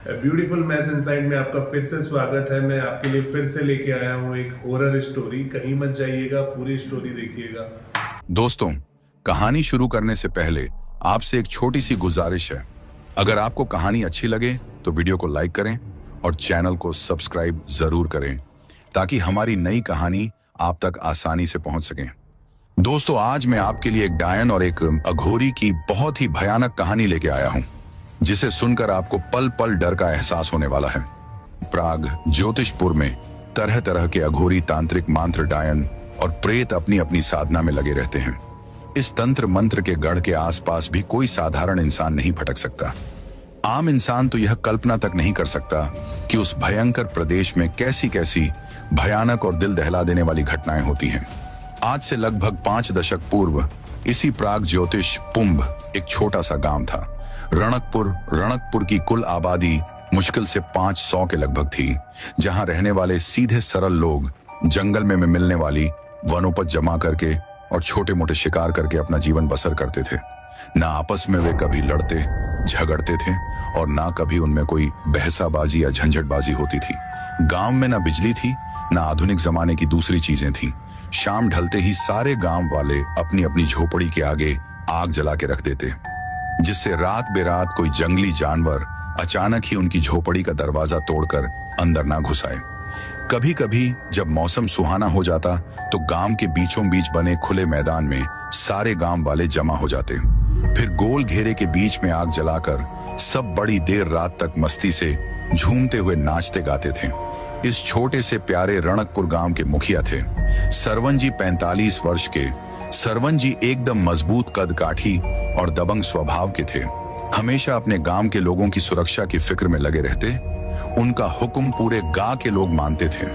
Beautiful mess inside में आपका फिर से स्वागत है। मैं आपके लिए फिर से लेके आया हूँ एक हॉरर स्टोरी। कहीं मत जाइएगा, पूरी स्टोरी देखिएगा। दोस्तों, कहानी शुरू करने से पहले आपसे एक छोटी सी गुजारिश है। अगर आपको कहानी अच्छी लगे तो वीडियो को लाइक करें और चैनल को सब्सक्राइब जरूर करें ताकि हमारी नई कहानी आप तक आसानी से पहुंच सके। दोस्तों, आज मैं आपके लिए एक डायन और एक अघोरी की बहुत ही भयानक कहानी लेके आया हूं, जिसे सुनकर आपको पल पल डर का एहसास होने वाला है। प्राग ज्योतिषपुर में तरह तरह के अघोरी, तांत्रिक, मांत्र, डायन और प्रेत अपनी अपनी साधना में लगे रहते हैं। इस तंत्र मंत्र के गढ़ के आसपास भी कोई साधारण इंसान नहीं भटक सकता। आम इंसान तो यह कल्पना तक नहीं कर सकता कि उस भयंकर प्रदेश में कैसी कैसी भयानक और दिल दहला देने वाली घटनाएं होती हैं। आज से लगभग 5 दशक पूर्व इसी प्राग ज्योतिष पुंभ एक छोटा सा गांव था। रणकपुर की कुल आबादी मुश्किल से 500 के लगभग थी, जहां रहने वाले सीधे सरल लोग जंगल में मिलने वाली वनोपज जमा करके और छोटे मोटे शिकार करके अपना जीवन बसर करते थे। ना आपस में वे कभी लड़ते झगड़ते थे और ना कभी उनमें कोई बहसाबाजी या झंझटबाजी होती थी। गांव में ना बिजली थी, ना आधुनिक जमाने की दूसरी चीजें थी। शाम ढलते ही सारे गांव वाले अपनी अपनी झोपड़ी के आगे आग जला के रख देते, जिससे रात बेरात कोई जंगली जानवर अचानक ही उनकी झोपड़ी का दरवाजा तोड़कर अंदर ना घुस आए। कभी कभी जब मौसम सुहाना हो जाता तो गांव के बीचों बीच बने खुले मैदान में सारे गांव वाले जमा हो जाते। फिर गोल घेरे के बीच में आग जलाकर सब बड़ी देर रात तक मस्ती से झूमते हुए नाचते गाते थे। इस छोटे से प्यारे रणकपुर गांव के मुखिया थे सरवन जी। 45 वर्ष के सरवन जी एकदम मजबूत कद काठी और दबंग स्वभाव के थे। हमेशा अपने गांव के लोगों की सुरक्षा की फिक्र में लगे रहते। उनका हुक्म पूरे गांव के लोग मानते थे,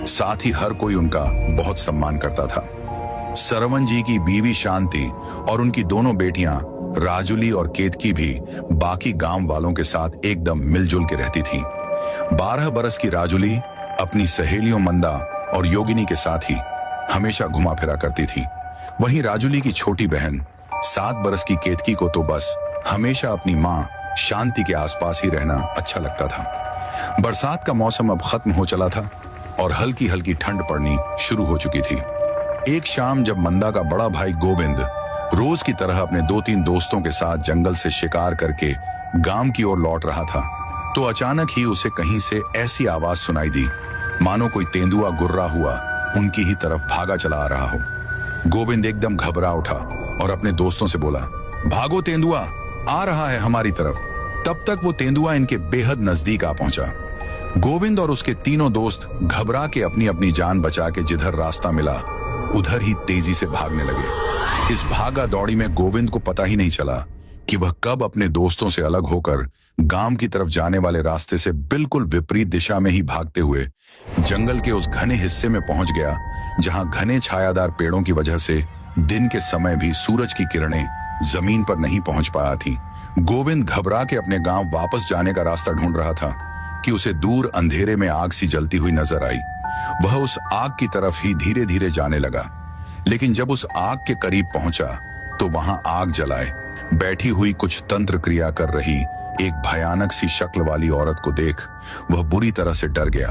साथ ही हर कोई उनका बहुत सम्मान करता था। सरवन जी की बीवी शांति और उनकी दोनों बेटियां राजुली और केतकी भी बाकी गांव वालों के साथ एकदम मिलजुल के रहती थीं। 12 बरस की राजुली अपनी सहेलियों मंदा और योगिनी के साथ ही हमेशा घुमा फिरा करती थी। वहीं राजुली की छोटी बहन 7 बरस की केतकी को तो बस हमेशा अपनी माँ शांति के आसपास ही रहना अच्छा लगता था। बरसात का मौसम अब खत्म हो चला था और हल्की हल्की ठंड पड़नी शुरू हो चुकी थी। एक शाम जब मंदा का बड़ा भाई गोविंद रोज की तरह अपने 2-3 दोस्तों के साथ जंगल से शिकार करके गांव की ओर लौट रहा था, तो अचानक ही उसे कहीं से ऐसी आवाज सुनाई दी मानो कोई तेंदुआ गुर्रा हुआ उनकी ही तरफ भागा चला आ रहा हो। गोविंद एकदम घबरा उठा और अपने दोस्तों से बोला, भागो, तेंदुआ आ रहा है हमारी तरफ। तब तक वो तेंदुआ इनके बेहद नजदीक आ पहुंचा। गोविंद और उसके तीनों दोस्त घबरा के अपनी अपनी जान बचा के जिधर रास्ता मिला उधर ही तेजी से भागने लगे। इस भागा दौड़ी में गोविंद को पता ही नहीं चला कि वह कब अपने दोस्तों से अलग होकर गांव की तरफ जाने वाले रास्ते से बिल्कुल विपरीत दिशा में ही भागते हुए जंगल के उस घने हिस्से में पहुंच गया, जहां घने छायादार पेड़ों की वजह से दिन के समय भी सूरज की किरणें जमीन पर नहीं पहुंच पाया थी। गोविंद घबरा के अपने गांव वापस जाने का रास्ता ढूंढ रहा था कि उसे दूर अंधेरे में आग सी जलती हुई नजर आई। वह उस आग की तरफ ही धीरे धीरे जाने लगा, लेकिन जब उस आग के करीब पहुंचा तो वहां आग जलाए बैठी हुई कुछ तंत्र क्रिया कर रही एक भयानक सी शक्ल वाली औरत को देख वह बुरी तरह से डर गया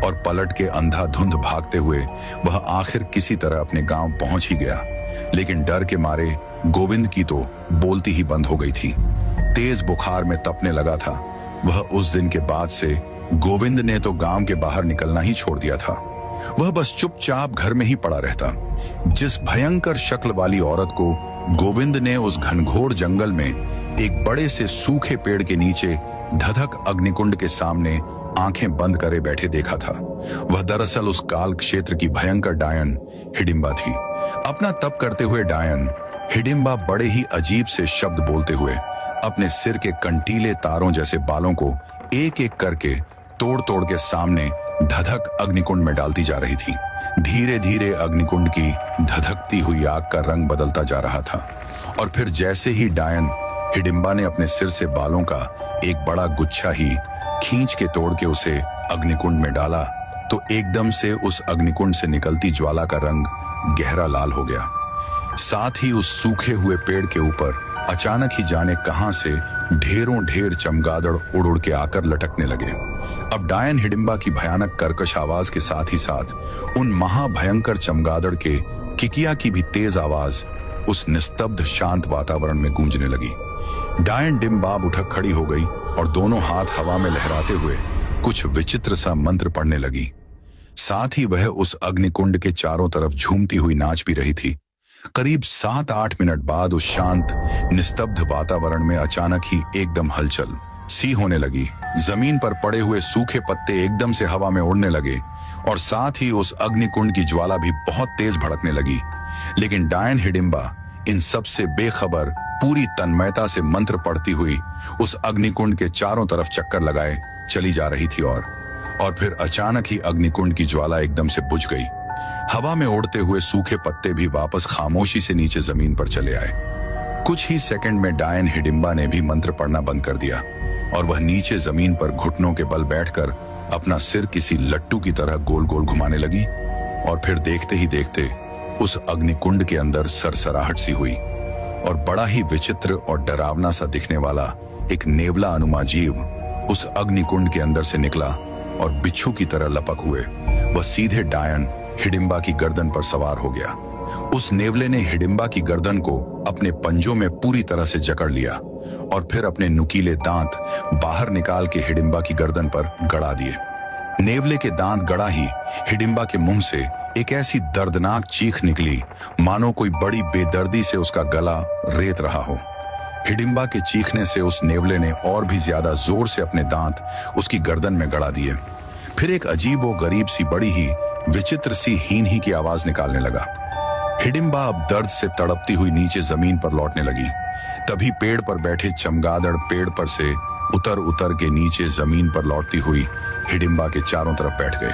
और पलट के अंधाधुंध भागते हुए वह आखिर किसी तरह अपने गांव पहुंच ही गया। लेकिन डर के मारे गोविंद की तो बोलती ही बंद हो गई थी। तेज बुखार में तपने लगा था वह। उस दिन के बाद से गोविंद ने तो गांव के बाहर निकलना ही छोड़ दिया था। वह बस चुपचाप घर में ही पड़ा रहता। जिस भयंकर शक्ल वाली औरत को गोविंद ने उस घनघोर जंगल में एक बड़े से सूखे पेड़ के नीचे धधक अग्निकुंड के सामने आंखें बंद करे बैठे देखा था, वह दरअसल उस काल क्षेत्र की भयंकर डायन हिडिंबा थी। अपना तप करते हुए डायन हिडिंबा बड़े ही अजीब से शब्द बोलते हुए अपने सिर के कंटीले तारों जैसे बालों को एक एक करके तोड़ तोड़ के सामने धधक अग्निकुंड में डालती जा रही थी। धीरे धीरे अग्निकुंड की धधकती हुई आग का रंग बदलता जा रहा था और फिर जैसे ही डायन हिडिंबा ने अपने सिर से बालों का एक बड़ा गुच्छा ही खींच के तोड़ के उसे अग्निकुंड में डाला, तो एकदम से उस अग्निकुंड से निकलती ज्वाला का रंग गहरा लाल हो गया। साथ ही उस सूखे हुए पेड़ के ऊपर अचानक ही जाने कहां से ढेरों ढेर चमगादड़ उड़ उड़ के आकर लटकने लगे। अब डायन हिडिंबा की भयानक कर्कश आवाज के साथ ही साथ उन महाभयंकर चमगादड़ के किकिया की भी तेज आवाज उस निस्तब्ध शांत वातावरण में गूंजने लगी। डायन डिम्बाब उठक खड़ी हो गई और दोनों हाथ हवा में लहराते हुए कुछ विचित्र सा मंत्र पढ़ने लगी। साथ ही वह उस अग्निकुंड के चारों तरफ झूमती हुई नाच भी रही थी। करीब 7-8 मिनट बाद उस शांत निस्तब्ध वातावरण में अचानक ही एकदम हलचल सी होने लगी। जमीन पर पड़े हुए सूखे पत्ते एकदम से हवा में उड़ने लगे और साथ ही उस अग्निकुंड की ज्वाला भी बहुत तेज भड़कने लगी। लेकिन डायन हिडिंबा इन सब से बेखबर पूरी तन्मयता से मंत्र पढ़ती हुई उस अग्निकुंड के चारों तरफ चक्कर लगाए चली जा रही थी और फिर अचानक ही अग्निकुंड की ज्वाला एकदम से बुझ गई। हवा में उड़ते हुए सूखे पत्ते भी वापस खामोशी से नीचे जमीन पर चले आए। कुछ ही सेकंड में डायन हिडिंबा ने भी मंत्र पढ़ना बंद कर दिया और वह नीचे जमीन पर घुटनों के बल बैठकर अपना सिर किसी लट्टू की तरह गोल गोल घुमाने लगी। और फिर देखते ही देखते उस अग्निकुंड के अंदर सरसराहट सी हुई और बड़ा ही विचित्र और डरावना सा दिखने वाला एक नेवला अनुमा जीव उस अग्निकुंड के अंदर से निकला और बिच्छू की तरह लपक हुए वह सीधे डायन हिडिंबा की गर्दन पर सवार हो गया। उस नेवले ने हिडिंबा की गर्दन को अपने पंजों में पूरी तरह से जकड़ लिया और फिर अपने नुकीले दांत बाहर निकाल के हिडिंबा की गर्दन पर गड़ा दिए। नेवले के दांत गड़ा ही हिडिंबा के मुंह से एक ऐसी दर्दनाक चीख निकली मानो कोई बड़ी बेदर्दी से उसका गला रेत रहा हो। हिडिंबा के चीखने से उस नेवले ने और भी ज्यादा जोर से अपने दांत उसकी गर्दन में गड़ा दिए। फिर एक अजीब और गरीब सी बड़ी ही विचित्र सी हीन ही की आवाज निकालने लगा। हिडिंबा अब दर्द से तड़पती हुई नीचे जमीन पर लौटने लगी। तभी पेड़ पर बैठे चमगादड़ पेड़ पर से उतर उतर के नीचे जमीन पर लौटती हुई हिडिंबा के चारों तरफ बैठ गए।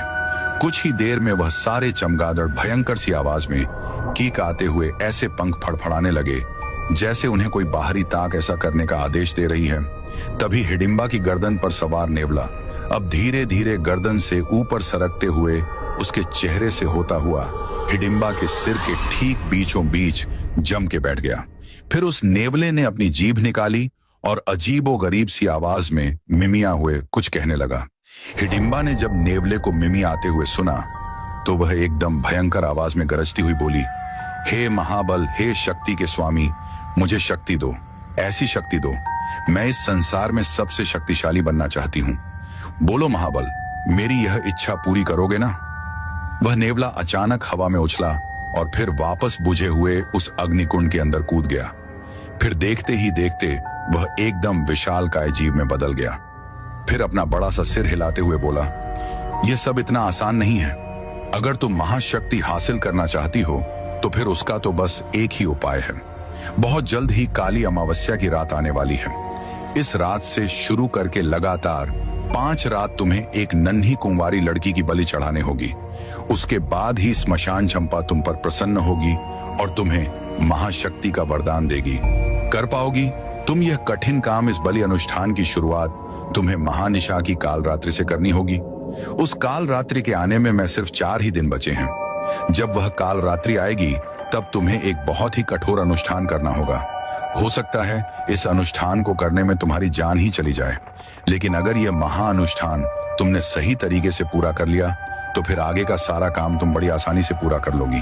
कुछ ही देर में वह सारे चमगादड़ भयंकर सी आवाज में कीक आते हुए ऐसे पंख फड़फड़ाने लगे जैसे उन्हें कोई बाहरी ताक ऐसा करने का आदेश दे रही है। तभी हिडिंबा की गर्दन पर सवार नेवला अब धीरे धीरे गर्दन से ऊपर सरकते हुए उसके चेहरे से होता हुआ हिडिंबा के सिर के ठीक बीचों बीच जम के बैठ गया। फिर उस नेवले ने अपनी जीभ निकाली और अजीबो गरीब सी आवाज में मिमिया हुए कुछ कहने लगा। हिडिंबा ने जब नेवले को मिमी आते हुए सुना तो वह एकदम भयंकर आवाज में गरजती हुई बोली, हे महाबल, हे शक्ति के स्वामी, मुझे शक्ति दो, ऐसी शक्ति दो, मैं इस संसार में सबसे शक्तिशाली बनना चाहती हूँ। बोलो महाबल, मेरी यह इच्छा पूरी करोगे ना? वह नेवला अचानक हवा में उछला और फिर वापस बुझे हुए उस अग्निकुंड के अंदर कूद गया। फिर देखते ही देखते वह एकदम विशालकाय जीव में बदल गया। फिर अपना बड़ा सा सिर हिलाते हुए बोला, यह सब इतना आसान नहीं है। अगर तुम महाशक्ति हासिल करना चाहती हो तो फिर उसका तो बस एक ही उपाय है। बहुत जल्द ही काली अमावस्या की रात आने वाली है। इस रात से शुरू करके लगातार 5 रात तुम्हें एक नन्ही कुंवारी लड़की की बलि चढ़ाने होगी। उसके बाद ही स्मशान चंपा तुम पर प्रसन्न होगी और तुम्हें महाशक्ति का वरदान देगी। कर पाओगी तुम यह कठिन काम? इस बलि अनुष्ठान की शुरुआत तुम्हें महानिशा की काल रात्रि से करनी होगी। उस काल रात्रि के आने में मैं सिर्फ 4 ही दिन बचे हैं। जब वह काल रात्रि आएगी तब तुम्हें एक बहुत ही कठोर अनुष्ठान करना होगा। हो सकता है इस अनुष्ठान को करने में तुम्हारी जान ही चली जाए, लेकिन अगर यह महाअनुष्ठान तुमने सही तरीके से पूरा कर लिया तो फिर आगे का सारा काम तुम बड़ी आसानी से पूरा कर लोगी।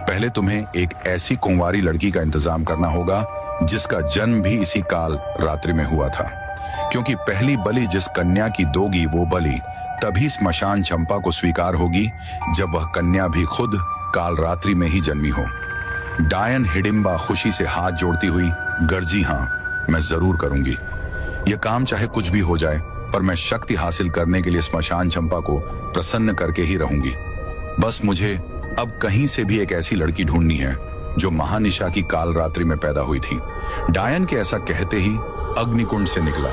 पहले तुम्हें एक ऐसी कुंवारी लड़की का इंतजाम करना होगा जिसका जन्म भी इसी काल रात्रि में हुआ था, क्योंकि पहली बलि जिस कन्या की दोगी वो बलि तभी स्मशान चंपा को स्वीकार होगी जब वह कन्या भी खुद काल रात्रि में ही जन्मी हो। डायन हिडिंबा खुशी से हाथ जोड़ती हुई गर्जी, हाँ मैं जरूर करूंगी। यह काम चाहे कुछ भी हो जाए, पर मैं शक्ति हासिल करने के लिए स्मशान चंपा को प्रसन्न करके ही रहूंगी। बस मुझे अब कहीं से भी एक ऐसी लड़की ढूंढनी है जो महानिशा की काल रात्रि में पैदा हुई थी। डायन के ऐसा कहते ही अग्निकुंड से निकला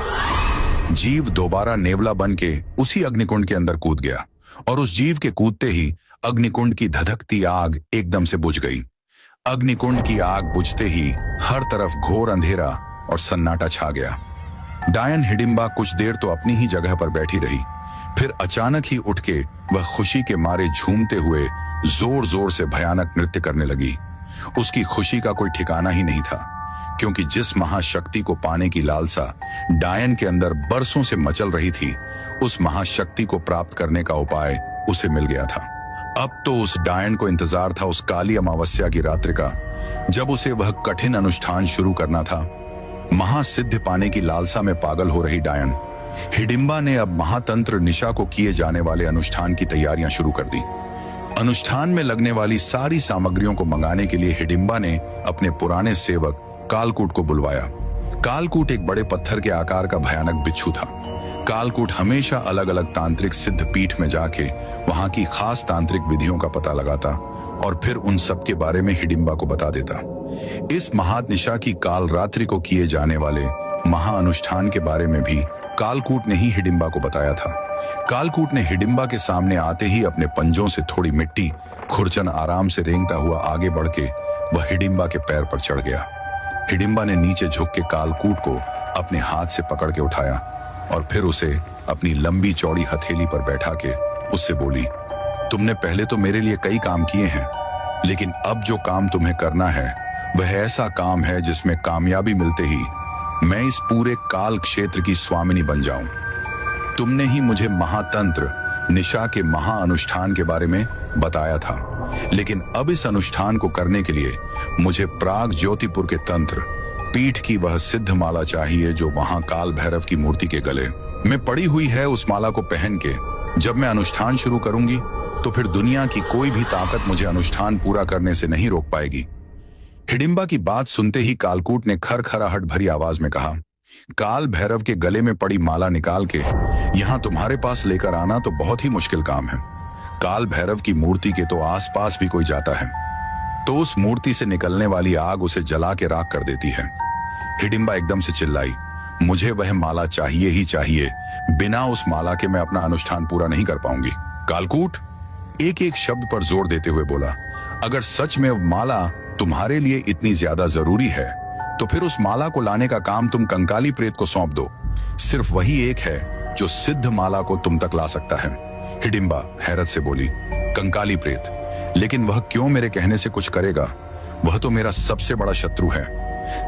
जीव दोबारा नेवला बन के उसी अग्निकुंड के अंदर कूद गया और उस जीव के कूदते ही अग्निकुंड की धधकती आग एकदम से बुझ गई। अग्निकुंड की आग बुझते ही हर तरफ घोर अंधेरा और सन्नाटा छा गया। डायन हिडिंबा कुछ देर तो अपनी ही जगह पर बैठी रही, फिर अचानक ही उठ के वह खुशी के मारे झूमते हुए जोर जोर से भयानक नृत्य करने लगी। उसकी खुशी का कोई ठिकाना ही नहीं था, क्योंकि जिस महाशक्ति को पाने की लालसा डायन के अंदर बरसों से मचल रही थी, उस महाशक्ति को प्राप्त करने का उपाय उसे मिल गया था। अब तो उस डायन को इंतजार था उस काली अमावस्या की रात्रि का, जब उसे वह कठिन अनुष्ठान शुरू करना था। महासिद्धि पाने की लालसा में पागल हो रही डायन हिडिंबा ने अब महातंत्र निशा को किए जाने वाले अनुष्ठान की तैयारियां शुरू कर दी। अनुष्ठान में लगने वाली सारी सामग्रियों को मंगाने के लिए हिडिंबा ने अपने पुराने सेवक कालकूट को बुलवाया। कालकूट एक बड़े पत्थर के आकार का भयानक बिच्छू था। कालकूट हमेशा अलग अलग तांत्रिक सिद्ध पीठ में जाके वहां की खास तांत्रिक विधियों का पता लगाता और फिर उन सब के बारे में हिडिंबा को बता देता। इस महानिशा की काल रात्रि को किए जाने वाले महाअनुष्ठान के बारे में भी कालकूट ने ही हिडिंबा को बताया था। कालकूट ने हिडिंबा के सामने आते ही अपने पंजों से थोड़ी मिट्टी खुरचन आराम से रेंगता हुआ आगे बढ़ के वह हिडिंबा के पैर पर चढ़ गया। हिडिंबा ने नीचे झुक के कालकूट को अपने हाथ से पकड़ के उठाया और फिर उसे अपनी लंबी चौड़ी हथेली पर बैठा के उससे बोली, तुमने पहले तो मेरे लिए कई काम किए हैं, लेकिन अब जो काम तुम्हें करना है वह ऐसा काम है जिसमें कामयाबी मिलते ही मैं इस पूरे काल क्षेत्र की स्वामिनी बन जाऊं। तुमने ही मुझे महातंत्र निशा के महाअनुष्ठान के बारे में बताया था, लेकिन अब इस अनुष्ठान को करने के लिए मुझे प्राग ज्योतिपुर के तंत्र पीठ की वह सिद्ध माला चाहिए जो वहां काल भैरव की मूर्ति के गले में पड़ी हुई है। उस माला को पहन के जब मैं अनुष्ठान शुरू करूंगी तो फिर दुनिया की कोई भी ताकत मुझे अनुष्ठान पूरा करने से नहीं रोक पाएगी। हिडिंबा की बात सुनते ही कालकूट ने खरखराहट भरी आवाज में कहा, काल भैरव के गले में पड़ी माला निकाल के यहाँ तुम्हारे पास लेकर आना तो बहुत ही मुश्किल काम है। काल भैरव की मूर्ति के तो आसपास भी कोई जाता है तो उस मूर्ति से निकलने वाली आग उसे जला के राख कर देती है। हिडिंबा एकदम से चिल्लाई, मुझे वह माला चाहिए ही चाहिए, बिना उस माला के मैं अपना अनुष्ठान पूरा नहीं कर पाऊंगी। कालकूट एक एक शब्द पर जोर देते हुए बोला, अगर सच में वह माला तुम्हारे लिए इतनी ज्यादा जरूरी है तो फिर उस माला को लाने का काम तुम कंकाली प्रेत को सौंप दो। सिर्फ वही एक है जो सिद्ध माला को तुम तक ला सकता है। हिडिंबा हैरत से बोली, कंकाली प्रेत? लेकिन वह क्यों मेरे कहने से कुछ करेगा? वह तो मेरा सबसे बड़ा शत्रु है,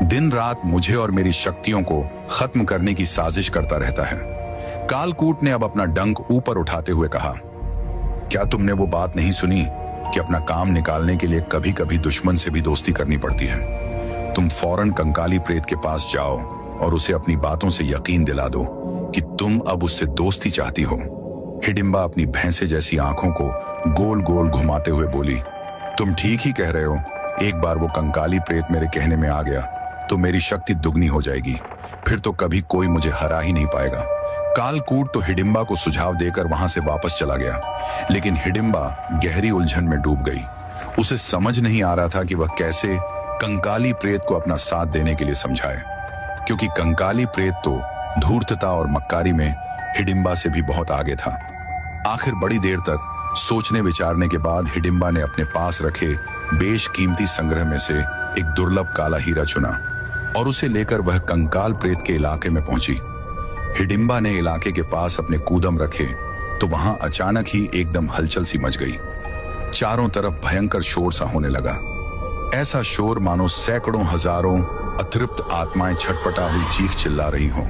दिन रात मुझे और मेरी शक्तियों को खत्म करने की साजिश करता रहता है। कालकूट ने अब अपना डंक ऊपर उठाते हुए कहा, क्या तुमने वो बात नहीं सुनी कि अपना काम निकालने के लिए कभी कभी दुश्मन से भी दोस्ती करनी पड़ती है? तुम फौरन कंकाली प्रेत के पास जाओ और उसे अपनी बातों से यकीन दिला दो कि तुम अब उससे दोस्ती चाहती हो। हिडिंबा अपनी भैंसे जैसी आंखों को गोल गोल घुमाते हुए बोली, तुम ठीक ही कह रहे हो। एक बार वो कंकाली प्रेत मेरे कहने में आ गया तो मेरी शक्ति दुगनी हो जाएगी, फिर तो कभी कोई मुझे हरा ही नहीं पाएगा। कालकूट तो हिडिंबा को सुझाव देकर वहां से वापस चला गया, लेकिन हिडिंबा गहरी उलझन में डूब गई। उसे समझ नहीं आ रहा था कि वह कैसे कंकाली प्रेत को अपना साथ देने के लिए समझाए, क्योंकि कंकाली प्रेत तो धूर्तता और मक्कारी में हिडिंबा से भी बहुत आगे था। आखिर बड़ी देर तक सोचने विचारने के बाद हिडिंबा ने अपने पास रखे बेशकीमती संग्रह में से एक दुर्लभ काला हीरा चुना और उसे लेकर वह कंकाल प्रेत के इलाके में पहुंची। हिडिंबा ने इलाके के पास अपने कूदम रखे तो वहां अचानक ही एकदम हलचल सी मच गई। चारों तरफ भयंकर शोर सा होने लगा। ऐसा शोर मानो सैकड़ों हजारों अतृप्त आत्माएं छटपटा हुई चीख चिल्ला रही हों।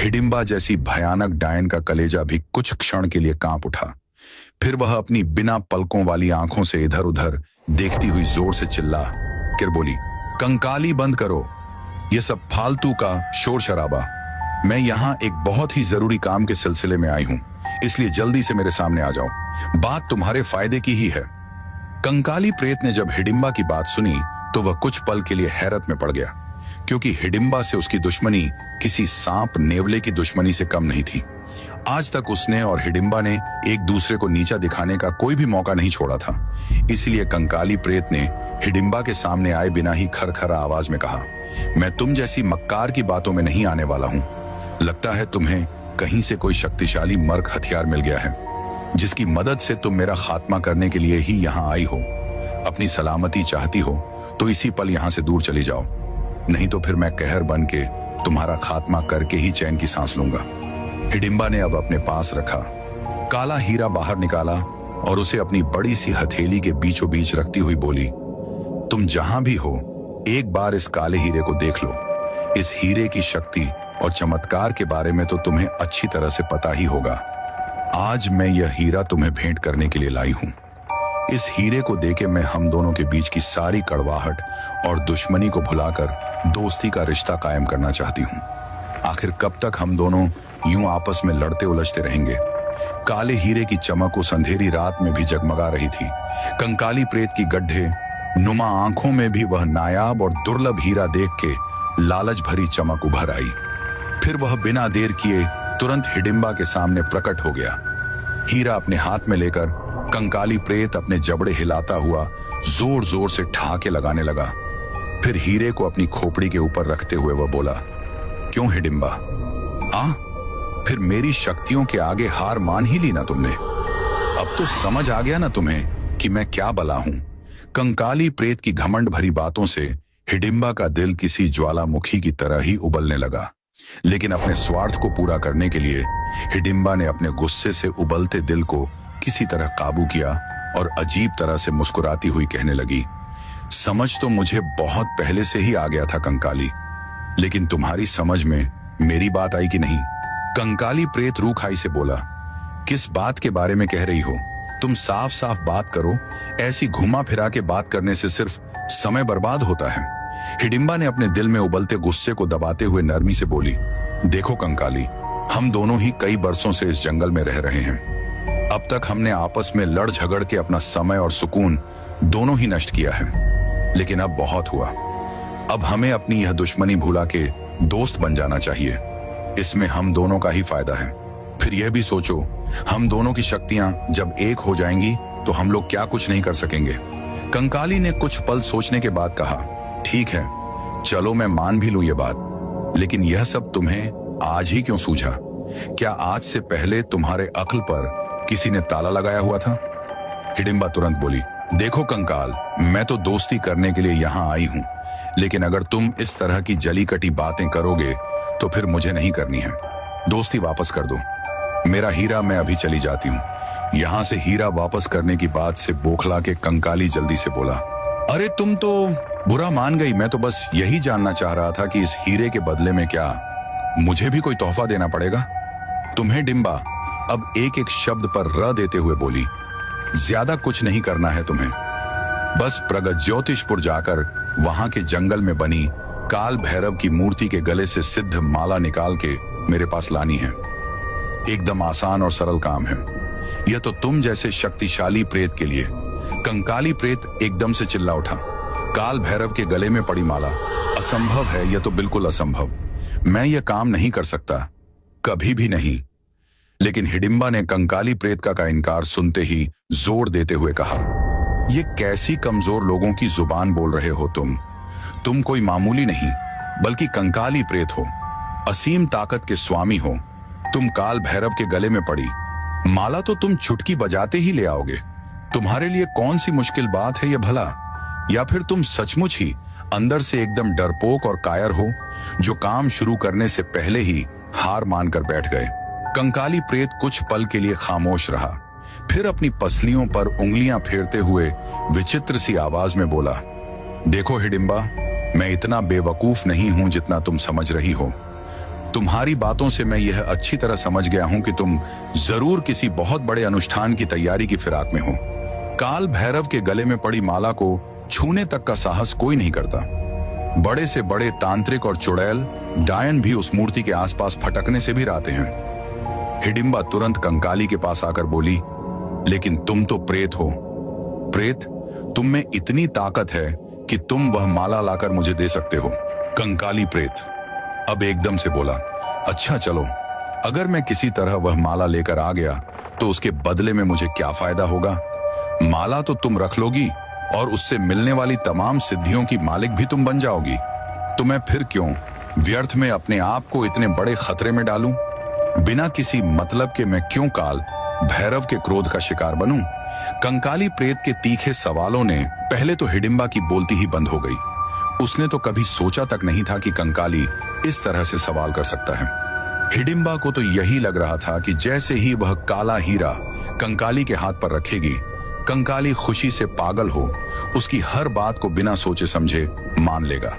हिडिंबा जैसी भयानक डायन का कलेजा भी कुछ क्षण के लिए कांप उठा। फिर वह अपनी बिना पलकों वाली आंखों से इधर उधर देखती हुई जोर से चिल्ला कर बोली, कंकाली बंद करो, ये सब फालतू का शोर शराबा। मैं यहाँ एक बहुत ही जरूरी काम के सिलसिले में आई हूँ, इसलिए जल्दी से मेरे सामने आ जाओ, बात तुम्हारे फायदे की ही है। कंकाली प्रेत ने जब हिडिंबा की बात सुनी तो वह कुछ पल के लिए हैरत में पड़ गया, क्योंकि हिडिंबा से उसकी दुश्मनी किसी सांप नेवले की दुश्मनी से कम नहीं थी। आज तक उसने और हिडिंबा ने एक दूसरे को नीचा दिखाने का कोई भी मौका नहीं छोड़ा था। इसलिए कंकाली प्रेत ने हिडिंबा के सामने आए बिना ही खरखरा आवाज में कहा, मैं तुम जैसी मक्कार की बातों में नहीं आने वाला हूं। लगता है तुम्हें कहीं से कोई शक्तिशाली मर्क हथियार मिल गया है, जिसकी मदद से तुम मेरा खात्मा करने के लिए ही यहाँ आई हो। अपनी सलामती चाहती हो तो इसी पल यहाँ से दूर चली जाओ, नहीं तो फिर मैं कहर बन के तुम्हारा खात्मा करके ही चैन की सांस लूंगा। हिडिंबा ने अब अपने पास रखा काला हीरा बाहर निकाला और उसे अपनी बड़ी सी हथेली के बीचों बीच रखती हुई बोली, तुम जहां भी हो एक बार इस काले हीरे को देख लो। इस हीरे की शक्ति और चमत्कार के बारे में तो तुम्हें अच्छी तरह से पता ही होगा। आज मैं यह हीरा तुम्हें भेंट करने के लिए लाई हूं। इस हीरे को देके मैं हम दोनों के बीच की सारी कड़वाहट और दुश्मनी को भुलाकर दोस्ती का रिश्ता कायम करना चाहती हूं। आखिर कब तक हम दोनों यूं आपस में लड़ते उलझते रहेंगे? काले हीरे की चमक उस अंधेरी रात में भी जगमगा रही थी। कंकाली प्रेत की गड्ढे नुमा आंखों में भी वह नायाब और दुर्लभ हीरा देख के लालच भरी चमक उभर आई। फिर वह बिना देर किए तुरंत हिडिंबा के सामने प्रकट हो गया। हीरा अपने हाथ में लेकर कंकाली प्रेत अपने जबड़े हिलाता हुआ जोर जोर से ठहाके लगाने लगा। फिर हीरे को अपनी खोपड़ी के ऊपर रखते हुए वह बोला, क्यों हिडिंबा, फिर मेरी शक्तियों के आगे हार मान ही ली ना तुमने? अब तो समझ आ गया ना तुम्हें कि मैं क्या बला हूं? कंकाली प्रेत की घमंड भरी बातों से हिडिंबा का दिल किसी ज्वालामुखी की तरह ही उबलने लगा। लेकिन अपने स्वार्थ को पूरा करने के लिए हिडिंबा ने अपने गुस्से से उबलते दिल को किसी तरह काबू किया और अजीब तरह से मुस्कुराती हुई कहने लगी, समझ तो मुझे बहुत पहले से ही आ गया था कंकाली, लेकिन तुम्हारी समझ में मेरी बात आई कि नहीं? कंकाली प्रेत रूखाई से बोला, किस बात के बारे में कह रही हो? तुम साफ साफ बात करो। ऐसी घुमा फिरा के बात करने से सिर्फ समय बर्बाद होता है। हिडिंबा ने अपने दिल में उबलते गुस्से को दबाते हुए नरमी से बोली, देखो कंकाली, हम दोनों ही कई बरसों से इस जंगल में रह रहे हैं। अब तक हमने आपस में लड़ झगड़ के अपना समय और सुकून दोनों ही नष्ट किया है। लेकिन अब बहुत हुआ। अब हमें अपनी यह दुश्मनी भुला के दोस्त बन जाना चाहिए। इसमें हम दोनों का ही फायदा है। फिर यह भी सोचो, हम दोनों की शक्तियां जब एक हो जाएंगी तो हम लोग क्या कुछ नहीं कर सकेंगे। कंकाली ने कुछ पल सोचने के बाद कहा, ठीक है, चलो मैं मान भी लूं ये बात, लेकिन यह सब तुम्हें आज ही क्यों सूझा? क्या आज से पहले तुम्हारे अक्ल पर किसी ने ताला लगाया हुआ था? हिडिंबा तुरंत बोली, देखो कंकाल, मैं तो दोस्ती करने के लिए यहाँ आई हूँ, लेकिन अगर तुम इस तरह की जली कटी बातें करोगे तो फिर मुझे नहीं करनी है। दोस्ती वापस कर दो। मेरा हीरा मैं अभी चली जाती हूँ। यहाँ से हीरा वापस करने की बात से बौखला के कंकाली जल्दी से बोला, अरे तुम तो बुरा मान गई। मैं तो बस यही जानना चाह रहा था कि इस हीरे के बदले में क्या मुझे भी कोई तोहफा देना पड़ेगा? तुम्हें डिंबा अब एक एक शब्द पर र देते हुए बोली, ज्यादा कुछ नहीं करना है तुम्हें। बस प्रगज्योतिषपुर जाकर वहां के जंगल में बनी काल भैरव की मूर्ति के गले से सिद्ध माला निकाल के मेरे पास लानी है। एकदम आसान और सरल काम है। यह तो तुम जैसे शक्तिशाली प्रेत के लिए। कंकाली प्रेत एकदम से चिल्ला उठा, काल भैरव के गले में पड़ी माला? असंभव है, यह तो बिल्कुल असंभव। मैं यह काम नहीं कर सकता, कभी भी नहीं। लेकिन हिडिंबा ने कंकाली प्रेत का इनकार सुनते ही जोर देते हुए कहा, ये कैसी कमजोर लोगों की जुबान बोल रहे हो तुम कोई मामूली नहीं बल्कि कंकाली प्रेत हो, असीम ताकत के स्वामी हो। तुम काल भैरव के गले में पड़ी माला तो तुम चुटकी बजाते ही ले आओगे। तुम्हारे लिए कौन सी मुश्किल बात है ये भला? या फिर तुम सचमुच ही अंदर से एकदम डरपोक और कायर हो, जो काम शुरू करने से पहले ही हार मानकर बैठ गए? कंकाली प्रेत कुछ पल के लिए खामोश रहा, फिर अपनी पसलियों पर उंगलियां फेरते हुए विचित्र सी आवाज में बोला, देखो हिडिंबा, मैं इतना बेवकूफ नहीं हूं जितना तुम समझ रही हो। तुम्हारी बातों से मैं यह अच्छी तरह समझ गया हूं कि तुम जरूर किसी बहुत बड़े अनुष्ठान की तैयारी की फिराक में हो। काल भैरव के गले में पड़ी माला को छूने तक का साहस कोई नहीं करता। बड़े से बड़े तांत्रिक और चुड़ैल डायन भी उस मूर्ति के आसपास फटकने से भी राते हैं। हिडिंबा तुरंत कंकाली के पास आकर बोली, लेकिन तुम तो प्रेत हो। प्रेत, तुम में इतनी ताकत है कि तुम वह माला लाकर मुझे दे सकते हो। कंकाली प्रेत अब एकदम से बोला, अच्छा चलो, अगर मैं किसी तरह वह माला लेकर आ गया तो उसके बदले में मुझे क्या फायदा होगा? माला तो तुम रख लोगी और उससे मिलने वाली तमाम सिद्धियों की मालिक भी तुम बन जाओगी। तो मैं फिर क्यों व्यर्थ में अपने आप को इतने बड़े खतरे में डालूं? बिना किसी मतलब के मैं क्यों काल भैरव के क्रोध का शिकार बनूं? कंकाली प्रेत के तीखे सवालों ने पहले तो हिडिंबा की बोलती ही बंद हो गई। उसने तो कभी सोचा तक नहीं था कि कंकाली इस तरह से सवाल कर सकता है। हिडिंबा को तो यही लग रहा था कि जैसे ही वह काला हीरा कंकाली के हाथ पर रखेगी, कंकाली खुशी से पागल हो, उसकी हर बात को बिना सोचे समझे मान लेगा।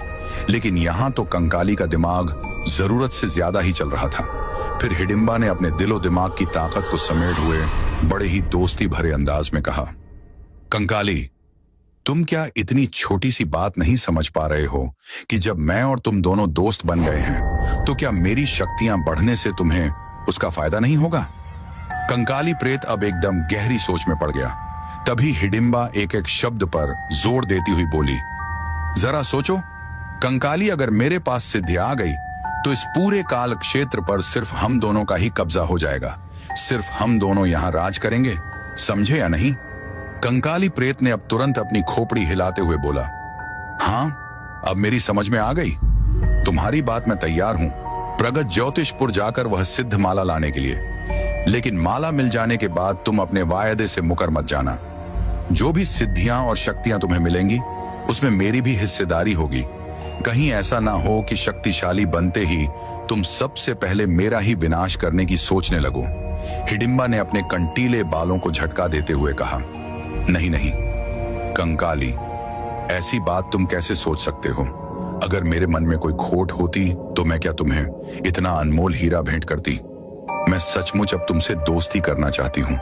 लेकिन यहां तो कंकाली का दिमाग जरूरत से ज्यादा ही चल रहा था। फिर हिडिंबा ने अपने दिलो दिमाग की ताकत को समेट हुए बड़े ही दोस्ती भरे अंदाज में कहा, कंकाली, तुम क्या इतनी छोटी सी बात नहीं समझ पा रहे हो कि जब मैं और तुम दोनों दोस्त बन गए हैं तो क्या मेरी शक्तियां बढ़ने से तुम्हें उसका फायदा नहीं होगा? कंकाली प्रेत अब एकदम गहरी सोच में पड़ गया। तभी हिडिंबा एक एक शब्द पर जोर देती हुई बोली, जरा सोचो कंकाली, अगर मेरे पास सिद्धि आ गई तो इस पूरे काल क्षेत्र पर सिर्फ हम दोनों का ही कब्जा हो जाएगा। सिर्फ हम दोनों यहां राज करेंगे, समझे या नहीं? कंकाली प्रेत ने अब तुरंत अपनी खोपड़ी हिलाते हुए बोला, हाँ, अब मेरी समझ में आ गई। तुम्हारी बात मैं तैयार हूं, प्रगत ज्योतिषपुर जाकर वह सिद्ध माला लाने के लिए। लेकिन माला मिल जाने के बाद तुम अपने वायदे से मुकर मत जाना। जो भी सिद्धियां और शक्तियां तुम्हें मिलेंगी उसमें मेरी भी हिस्सेदारी होगी। कहीं ऐसा ना हो कि शक्तिशाली बनते ही तुम सबसे पहले मेरा ही विनाश करने की सोचने लगो। हिडिंबा ने अपने कंटीले बालों को झटका देते हुए कहा, नहीं नहीं कंकाली, ऐसी बात तुम कैसे सोच सकते हो? अगर मेरे मन में कोई खोट होती तो मैं क्या तुम्हें इतना अनमोल हीरा भेंट करती? मैं सचमुच अब तुमसे दोस्ती करना चाहती हूँ।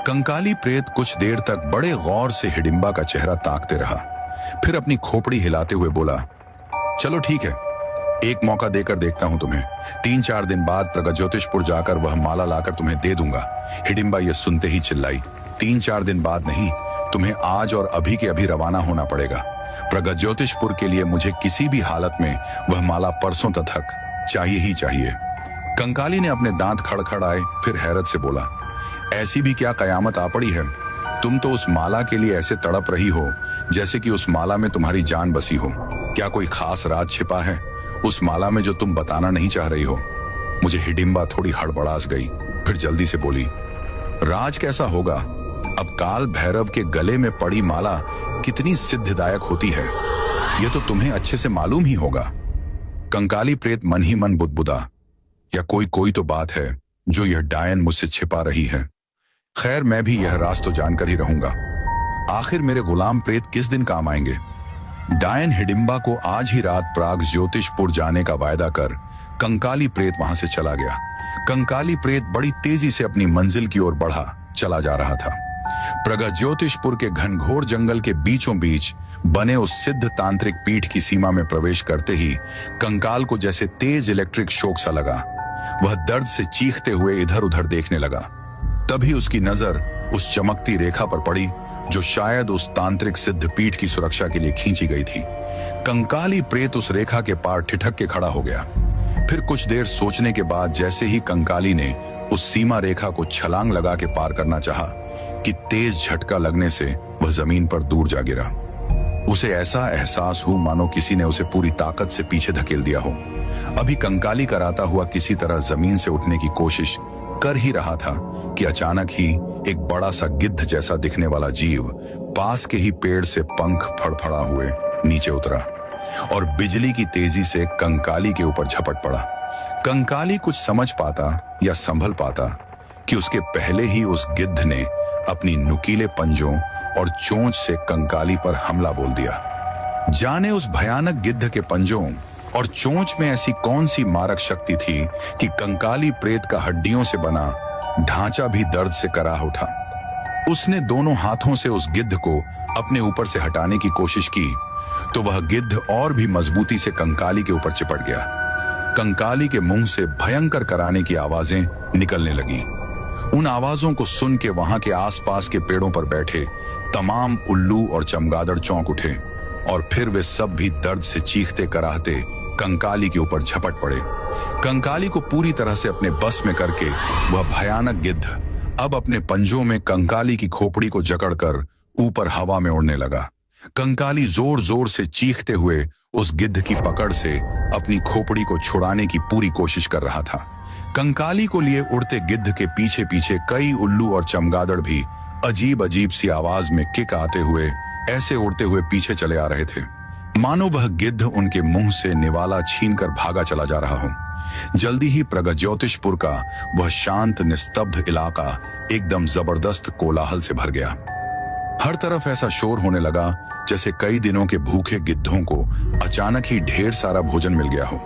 कंकाली प्रेत कुछ देर तक बड़े गौर से हिडिंबा का चेहरा ताकते रहा, फिर अपनी खोपड़ी हिलाते हुए बोला, चलो ठीक है, एक मौका देकर देखता हूं तुम्हें। 3-4 दिन बाद प्रगत ज्योतिषपुर जाकर वह माला लाकर तुम्हें दे दूंगा। हिडिंबा यह सुनते ही चिल्लाई, 3-4 दिन बाद नहीं, तुम्हें आज और अभी के अभी रवाना होना पड़ेगा। प्रगत ज्योतिषपुर के लिए मुझे किसी भी हालत में वह माला परसों तक चाहिए ही चाहिए। कंकाली ने अपने दांत खड़खड़ाए, फिर हैरत से बोला, ऐसी भी क्या कयामत आ पड़ी है? तुम तो उस माला के लिए ऐसे तड़प रही हो जैसे कि उस माला में तुम्हारी जान बसी हो। क्या कोई खास राज छिपा है उस माला में जो तुम बताना नहीं चाह रही हो? मुझे हिडिंबा थोड़ी हड़बड़ास गई, फिर जल्दी से बोली, राज कैसा होगा? अब काल भैरव के गले में पड़ी माला कितनी सिद्धिदायक होती है, यह तो तुम्हें अच्छे से मालूम ही होगा। कंकाली प्रेत मन ही मन बुदबुदा, या कोई तो बात है जो यह डायन मुझसे छिपा रही है। खैर, मैं भी यह राज तो जानकर ही रहूंगा। आखिर मेरे गुलाम प्रेत किस दिन काम आएंगे? डायन हिडिंबा को आज ही रात प्राग ज्योतिषपुर जाने का वायदा कर कंकाली प्रेत वहां से चला गया। कंकाली प्रेत बड़ी तेजी से अपनी मंजिल की ओर बढ़ा चला जा रहा था। प्रगत ज्योतिषपुर के घनघोर जंगल के बीचों बीच बने उस सिद्ध तांत्रिक पीठ की सीमा में प्रवेश करते ही कंकाल को जैसे तेज इलेक्ट्रिक शॉक सा लगा। वह दर्द से चीखते हुए इधर उधर देखने लगा। तभी उसकी नजर उस चमकती रेखा पर पड़ी जो शायद उस तांत्रिक सिद्ध पीठ की सुरक्षा के लिए खींची गई थी। कंकाली प्रेत उस रेखा के पार ठिठक के खड़ा हो गया। फिर कुछ देर सोचने के बाद जैसे ही कंकाली ने उस सीमा रेखा को छलांग लगा के पार करना चाहा कि तेज झटका लगने से वह जमीन पर दूर जा गिरा। उसे ऐसा एहसास हुआ मानो किसी ने उसे पूरी ताकत से पीछे धकेल दिया हो। अभी कंकाली कराता हुआ किसी तरह जमीन से उठने की कोशिश कर ही रहा था कि अचानक ही एक बड़ा सा गिद्ध जैसा दिखने वाला जीव पास के ही पेड़ से पंख फड़फड़ा हुए नीचे उतरा और बिजली की तेजी से कंकाली के ऊपर झपट पड़ा। कंकाली कुछ समझ पाता या संभल पाता कि उसके पहले ही उस गिद्ध ने अपनी नुकीले पंजों और चोंच से कंकाली पर हमला बोल दिया। जाने उस भयानक गिद्ध के पंजों और चोंच में ऐसी कौन सी मारक शक्ति थी कि कंकाली प्रेत का हड्डियों से बना ढांचा भी दर्द से कराह उठा। उसने दोनों हाथों से उस गिद्ध को अपने ऊपर से हटाने की कोशिश की तो वह गिद्ध और भी मजबूती से कंकाली के ऊपर चिपट गया। कंकाली के मुंह से भयंकर कराने की आवाजें निकलने लगी। उन आवाजों को सुन के वहां के आसपास के पेड़ों पर बैठे तमाम उल्लू और चमगादड़ चौंक उठे और फिर वे सब भी दर्द से चीखते कराहते कंकाली के ऊपर झपट पड़े। कंकाली को पूरी तरह से अपने बस में करके वह भयानक गिद्ध अब अपने पंजों में कंकाली की खोपड़ी को जकड़कर ऊपर हवा में उड़ने लगा। कंकाली जोर जोर से चीखते हुए उस गिद्ध की पकड़ से अपनी खोपड़ी को छुड़ाने की पूरी कोशिश कर रहा था। कंकाली को लिए उड़ते गिद्ध के पीछे पीछे कई उल्लू और चमगादड़ भी अजीब अजीब सी आवाज में किक आते हुए ऐसे उड़ते हुए पीछे चले आ रहे थे मानो वह गिद्ध उनके मुंह से निवाला छीनकर भागा चला जा रहा हो। जल्दी ही प्रगत ज्योतिषपुर का वह शांत निस्तब्ध इलाका एकदम जबरदस्त कोलाहल से भर गया। हर तरफ ऐसा शोर होने लगा जैसे कई दिनों के भूखे गिद्धों को अचानक ही ढेर सारा भोजन मिल गया हो।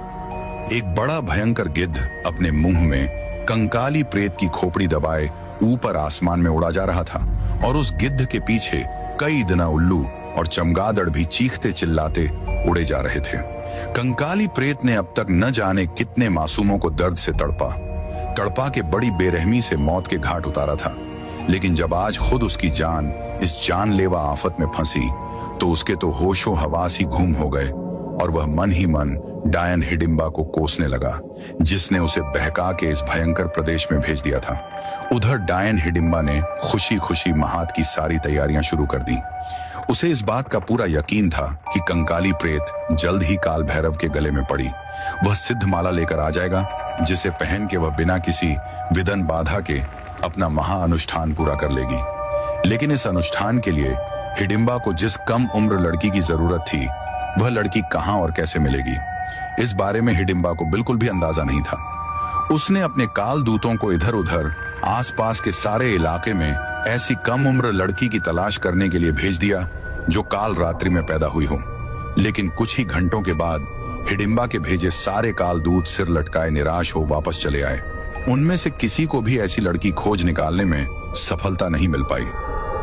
एक बड़ा भयंकर गिद्ध अपने मुंह में कंकाली प्रेत की खोपड़ी दबाए ऊपर आसमान में उड़ा जा रहा था और उस गिद्ध के पीछे कई दिना उल्लू और चमगादड़ भी चीखते चिल्लाते उड़े जा रहे थे। कंकाली प्रेत ने अब तक न जाने कितने मासूमों को दर्द से तड़पा के बड़ी बेरहमी से मौत के घाट उतारा था, लेकिन जब आज खुद उसकी जान इस जानलेवा आफत में फंसी तो उसके तो होशो हवास ही गुम हो गए और वह मन ही मन डायन हिडिंबा को कोसने लगा, जिसने उसे बहका के इस भयंकर प्रदेश में भेज दिया था। उधर डायन हिडिंबा ने खुशी खुशी महात की सारी तैयारियां शुरू कर दी। उसे इस बात का पूरा यकीन था कि कंकाली प्रेत जल्द ही काल भैरव के गले में पड़ी वह सिद्ध माला लेकर आ जाएगा, जिसे पहन के वह बिना किसी विधन बाधा के अपना महाअनुष्ठान पूरा कर लेगी। लेकिन इस अनुष्ठान के लिए हिडिंबा को जिस कम उम्र लड़की की जरूरत थी, वह लड़की कहां और कैसे मिलेगी, इस बारे में हिडिंबा को बिल्कुल भी अंदाजा नहीं था। उसने अपने काल दूतों को इधर उधर आसपास के सारे इलाके में ऐसी कम उम्र लड़की की तलाश करने के लिए भेज दिया जो काल रात्रि में पैदा हुई हो। लेकिन कुछ ही घंटों के बाद हिडिंबा के भेजे सारे काल दूत सिर लटकाए निराश हो वापस चले आए। उनमें से किसी को भी ऐसी लड़की खोज निकालने में सफलता नहीं मिल पाई।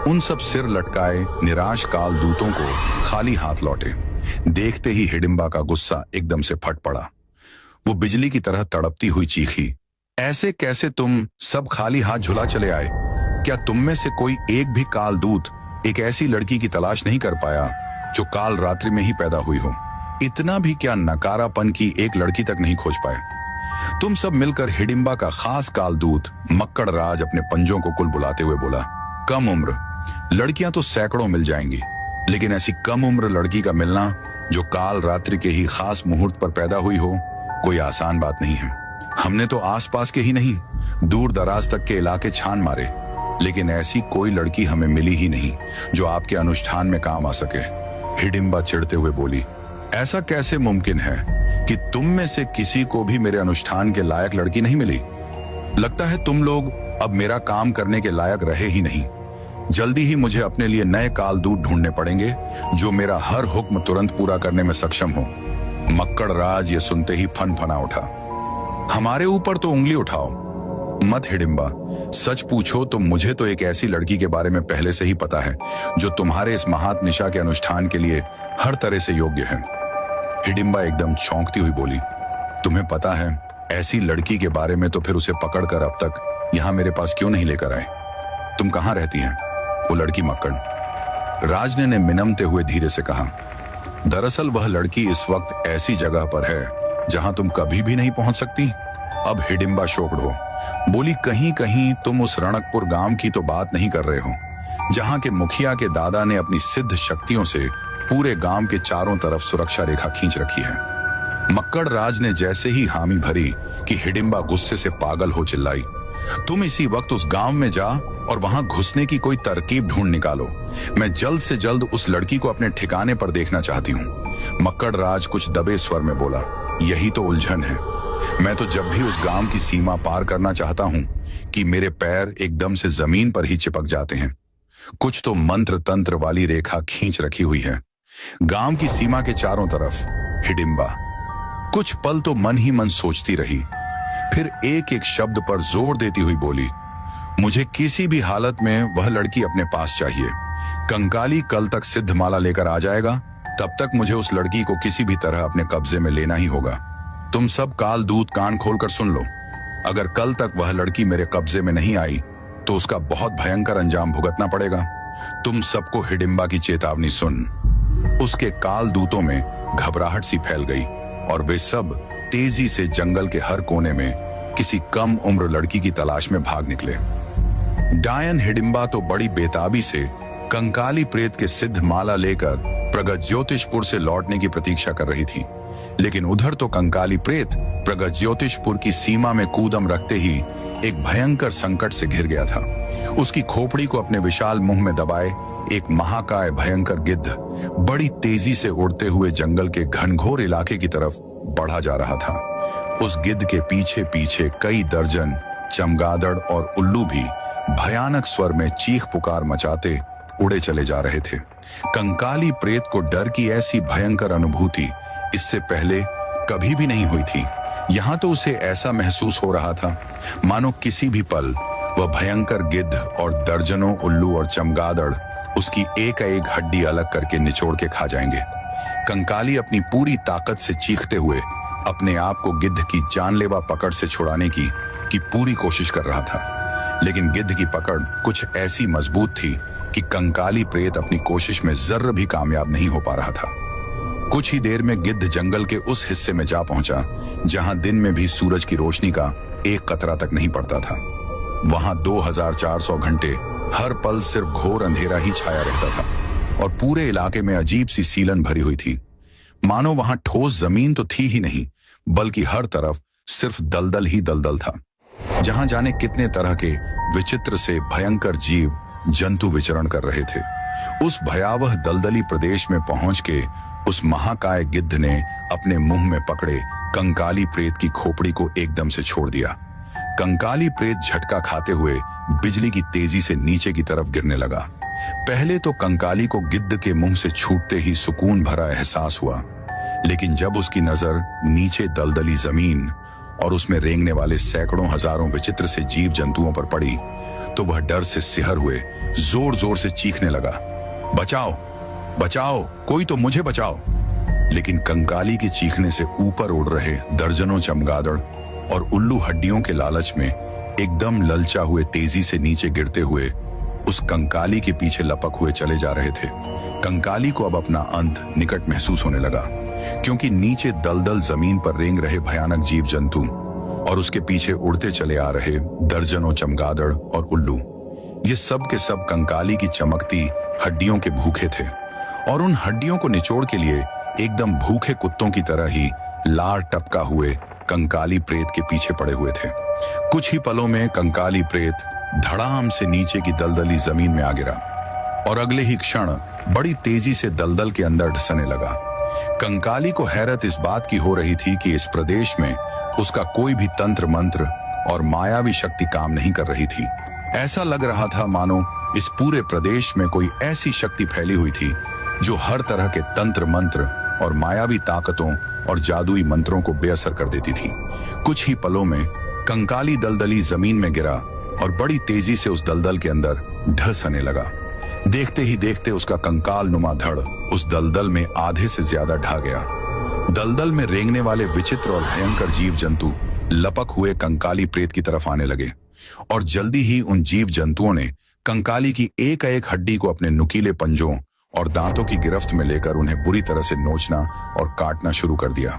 उन सब सिर लटकाए निराश काल दूतों को खाली हाथ लौटे। देखते ही हिडिंबा का गुस्सा एकदम से फट पड़ा। वो बिजली की तरह तड़पती हुई चीखी, ऐसे कैसे तुम सब खाली हाथ झुला चले आए? क्या तुम में से कोई एक भी काल दूत एक ऐसी लड़की की तलाश नहीं कर पाया जो काल रात्रि में ही पैदा हुई हो? इतना भी क्या नकारापन की एक लड़की तक नहीं खोज पाए? तुम सब मिलकर हिडिंबा का खास काल दूत मक्कड़ राज अपने पंजों को कुल बुलाते हुए बोला, कम उम्र लड़कियां तो सैकड़ों मिल जाएंगी, लेकिन ऐसी कम उम्र लड़की का मिलना जो काल रात्रि के ही खास मुहूर्त पर पैदा हुई हो, कोई आसान बात नहीं है। हमने तो आसपास के ही नहीं, दूर दराज तक के इलाके छान मारे, लेकिन ऐसी कोई लड़की हमें मिली ही नहीं जो आपके अनुष्ठान में काम आ सके। हिडिंबा चिढ़ते हुए बोली, ऐसा कैसे मुमकिन है कि तुम में से किसी को भी मेरे अनुष्ठान के लायक लड़की नहीं मिली? लगता है तुम लोग अब मेरा काम करने के लायक रहे ही नहीं। जल्दी ही मुझे अपने लिए नए काल दूत ढूंढने पड़ेंगे जो मेरा हर हुक्म तुरंत पूरा करने में सक्षम हो। मक्कड़ राज ये सुनते ही फन-फना उठा। हमारे ऊपर तो उंगली उठाओ मत हिडिंबा, सच पूछो तो मुझे तो एक ऐसी लड़की के बारे में पहले से ही पता है जो तुम्हारे इस महात निशा के अनुष्ठान के लिए हर तरह से योग्य है। हिडिंबा एकदम चौंकती हुई बोली, तुम्हें पता है ऐसी लड़की के बारे में? तो फिर उसे पकड़कर अब तक यहाँ मेरे पास क्यों नहीं लेकर आए? तुम कहाँ रहती हैं वो लड़की मक्कड़? राजने ने मिनमते हुए धीरे से कहा, दरअसल वह लड़की इस वक्त ऐसी जगह पर है जहां तुम कभी भी नहीं पहुंच सकती। अब हिडिंबा शोकड हो बोली, कहीं कहीं तुम उस रणकपुर गांव की तो बात नहीं कर रहे हो जहां के मुखिया के दादा ने अपनी सिद्ध शक्तियों से पूरे गांव के चारों तरफ सुरक्षा रेखा खींच रखी है। मक्कड़ राज ने जैसे ही हामी भरी कि हिडिंबा गुस्से से पागल हो चिल्लाई, तुम इसी वक्त उस गांव में जा और वहां घुसने की कोई तरकीब ढूंढ निकालो। मैं जल्द से जल्द उस लड़की को अपने ठिकाने पर देखना चाहती हूँ। मक्कड़ राज कुछ दबे स्वर में बोला, यही तो उलझन है। मैं तो जब भी उस गांव की सीमा पार करना चाहता हूँ कि मेरे पैर एकदम से जमीन पर ही चिपक जाते हैं। कुछ तो मंत्र तंत्र वाली रेखा खींच रखी हुई है गांव की सीमा के चारों तरफ। हिडिंबा कुछ पल तो मन ही मन सोचती रही, फिर एक एक शब्द पर जोर देती हुई बोली, मुझे किसी भी हालत में वह लड़की अपने पास चाहिए। कंकाली कल तक सिद्ध माला लेकर आ जाएगा, तब तक मुझे उस लड़की को किसी भी तरह अपने कब्जे में लेना ही होगा। तुम सब काल दूत कान खोलकर सुन लो, अगर कल तक वह लड़की मेरे कब्जे में नहीं आई तो उसका बहुत भयंकर अंजाम भुगतना पड़ेगा। तुम सबको हिडिंबा की चेतावनी सुन। उसके काल दूतों में घबराहट सी फैल गई और वे सब तेजी से जंगल के हर कोने में किसी कम उम्र लड़की की तलाश में भाग निकले। डायन हिडिंबा तो बड़ी बेताबी से कंकाली प्रेत के सिद्ध माला लेकर प्रगत ज्योतिषपुर से लौटने की प्रतीक्षा कर रही थी, लेकिन उधर तो कंकाली प्रेत प्रगत ज्योतिषपुर की सीमा में कूदम रखते ही एक भयंकर संकट से घिर गया था। उसकी खोपड़ी को अपने विशाल मुंह में दबाए एक महाकाय भयंकर गिद्ध बड़ी तेजी से उड़ते हुए जंगल के घनघोर इलाके की तरफ बढ़ा जा रहा था। उस गिद्ध के पीछे पीछे कई दर्जन चमगादड़ और उल्लू भी भयानक स्वर में चीख पुकार मचाते उड़े चले जा रहे थे। कंकाली प्रेत को डर की ऐसी भयंकर अनुभूति इससे पहले कभी भी नहीं हुई थी। यहाँ तो उसे ऐसा महसूस हो रहा था मानो किसी भी पल वह भयंकर गिद्ध और दर्जनों उल्लू और चमगादड़ उसकी एक हड्डी अलग करके निचोड़ के खा जाएंगे। कंकाली अपनी पूरी ताकत से चीखते हुए अपने आप को गिद्ध की जानलेवा पकड़ से छुड़ाने की पूरी कोशिश कर रहा था, लेकिन गिद्ध की पकड़ कुछ ऐसी मजबूत थी कि कंकाली प्रेत अपनी कोशिश में जर्र भी कामयाब नहीं हो पा रहा था। कुछ ही देर में गिद्ध जंगल के उस हिस्से में जा पहुंचा जहां दिन में भी सूरज की रोशनी का एक कतरा तक नहीं पड़ता था। वहां 2400 घंटे हर पल सिर्फ घोर अंधेरा ही छाया रहता था और पूरे इलाके में अजीब सी सीलन भरी हुई थी, मानो वहां ठोस जमीन तो थी ही नहीं बल्कि हर तरफ सिर्फ दलदल ही दलदल था, जहां जाने कितने तरह के विचित्र से भयंकर जीव जंतु विचरण कर रहे थे। उस भयावह दलदली प्रदेश में पहुंच के उस महाकाय गिद्ध ने अपने मुंह में पकड़े कंकाली प्रेत की खोपड़ी को एकदम से छोड़ दिया। कंकाली प्रेत झटका खाते हुए बिजली की तेजी से नीचे की तरफ गिरने लगा। पहले तो कंकाली को गिद्ध के मुंह से छूटते ही सुकून भरा एहसास हुआ, लेकिन जब उसकी नजर नीचे दलदली जमीन और उसमें रेंगने वाले सैकड़ों हजारों विचित्र से जीव जंतुओं पर पड़ी तो वह डर से सिहर हुए जोर जोर से चीखने लगा, बचाओ बचाओ, कोई तो मुझे बचाओ। लेकिन कंकाली के चीखने से ऊपर उड़ रहे दर्जनों चमगादड़ और उल्लू हड्डियों के लालच में एकदम ललचा हुए तेजी से नीचे गिरते हुए उस कंकाली के पीछे लपक हुए चले जा रहे थे। कंकाली को अब अपना अंत निकट महसूस होने लगा, क्योंकि नीचे दलदल जमीन पर रेंग रहे भयानक जीव जंतु और उसके पीछे उड़ते चले आ रहे दर्जनों चमगादड़ और उल्लू, ये सब के सब कंकाली की चमकती हड्डियों के भूखे थे और उन हड्डियों को निचोड़ के लिए एकदम भूखे कुत्तों की तरह ही लार टपका हुए कंकाली प्रेत के पीछे पड़े हुए थे। कुछ ही पलों में कंकाली प्रेत धड़ाम से नीचे की दलदली जमीन में आ गिरा और अगले ही क्षण बड़ी तेजी से दलदल के अंदर ढसने लगा। कंकाली को हैरत इस बात की हो रही थी कि इस प्रदेश में उसका कोई भी तंत्र मंत्र और मायावी शक्ति काम नहीं कर रही थी। ऐसा लग रहा था मानो इस पूरे प्रदेश में कोई ऐसी शक्ति फैली हुई थी जो हर तरह के तंत्र मंत्र और मायावी ताकतों और जादुई मंत्रों को बेअसर कर देती थी। कुछ ही पलों में कंकाली दलदली जमीन में गिरा और बड़ी तेजी से उस दलदल के अंदर ढसने लगा। देखते ही देखते उसका कंकाल नुमा धड़ उस दलदल में आधे से ज्यादा ढा गया। दलदल में रेंगने वाले विचित्र और भयंकर जीव जंतु लपक हुए कंकाली प्रेत की तरफ आने लगे और जल्दी ही उन जीव जंतुओं ने कंकाली की एक हड्डी को अपने नुकीले पंजों और दांतों की गिरफ्त में लेकर उन्हें बुरी तरह से नोचना और काटना शुरू कर दिया।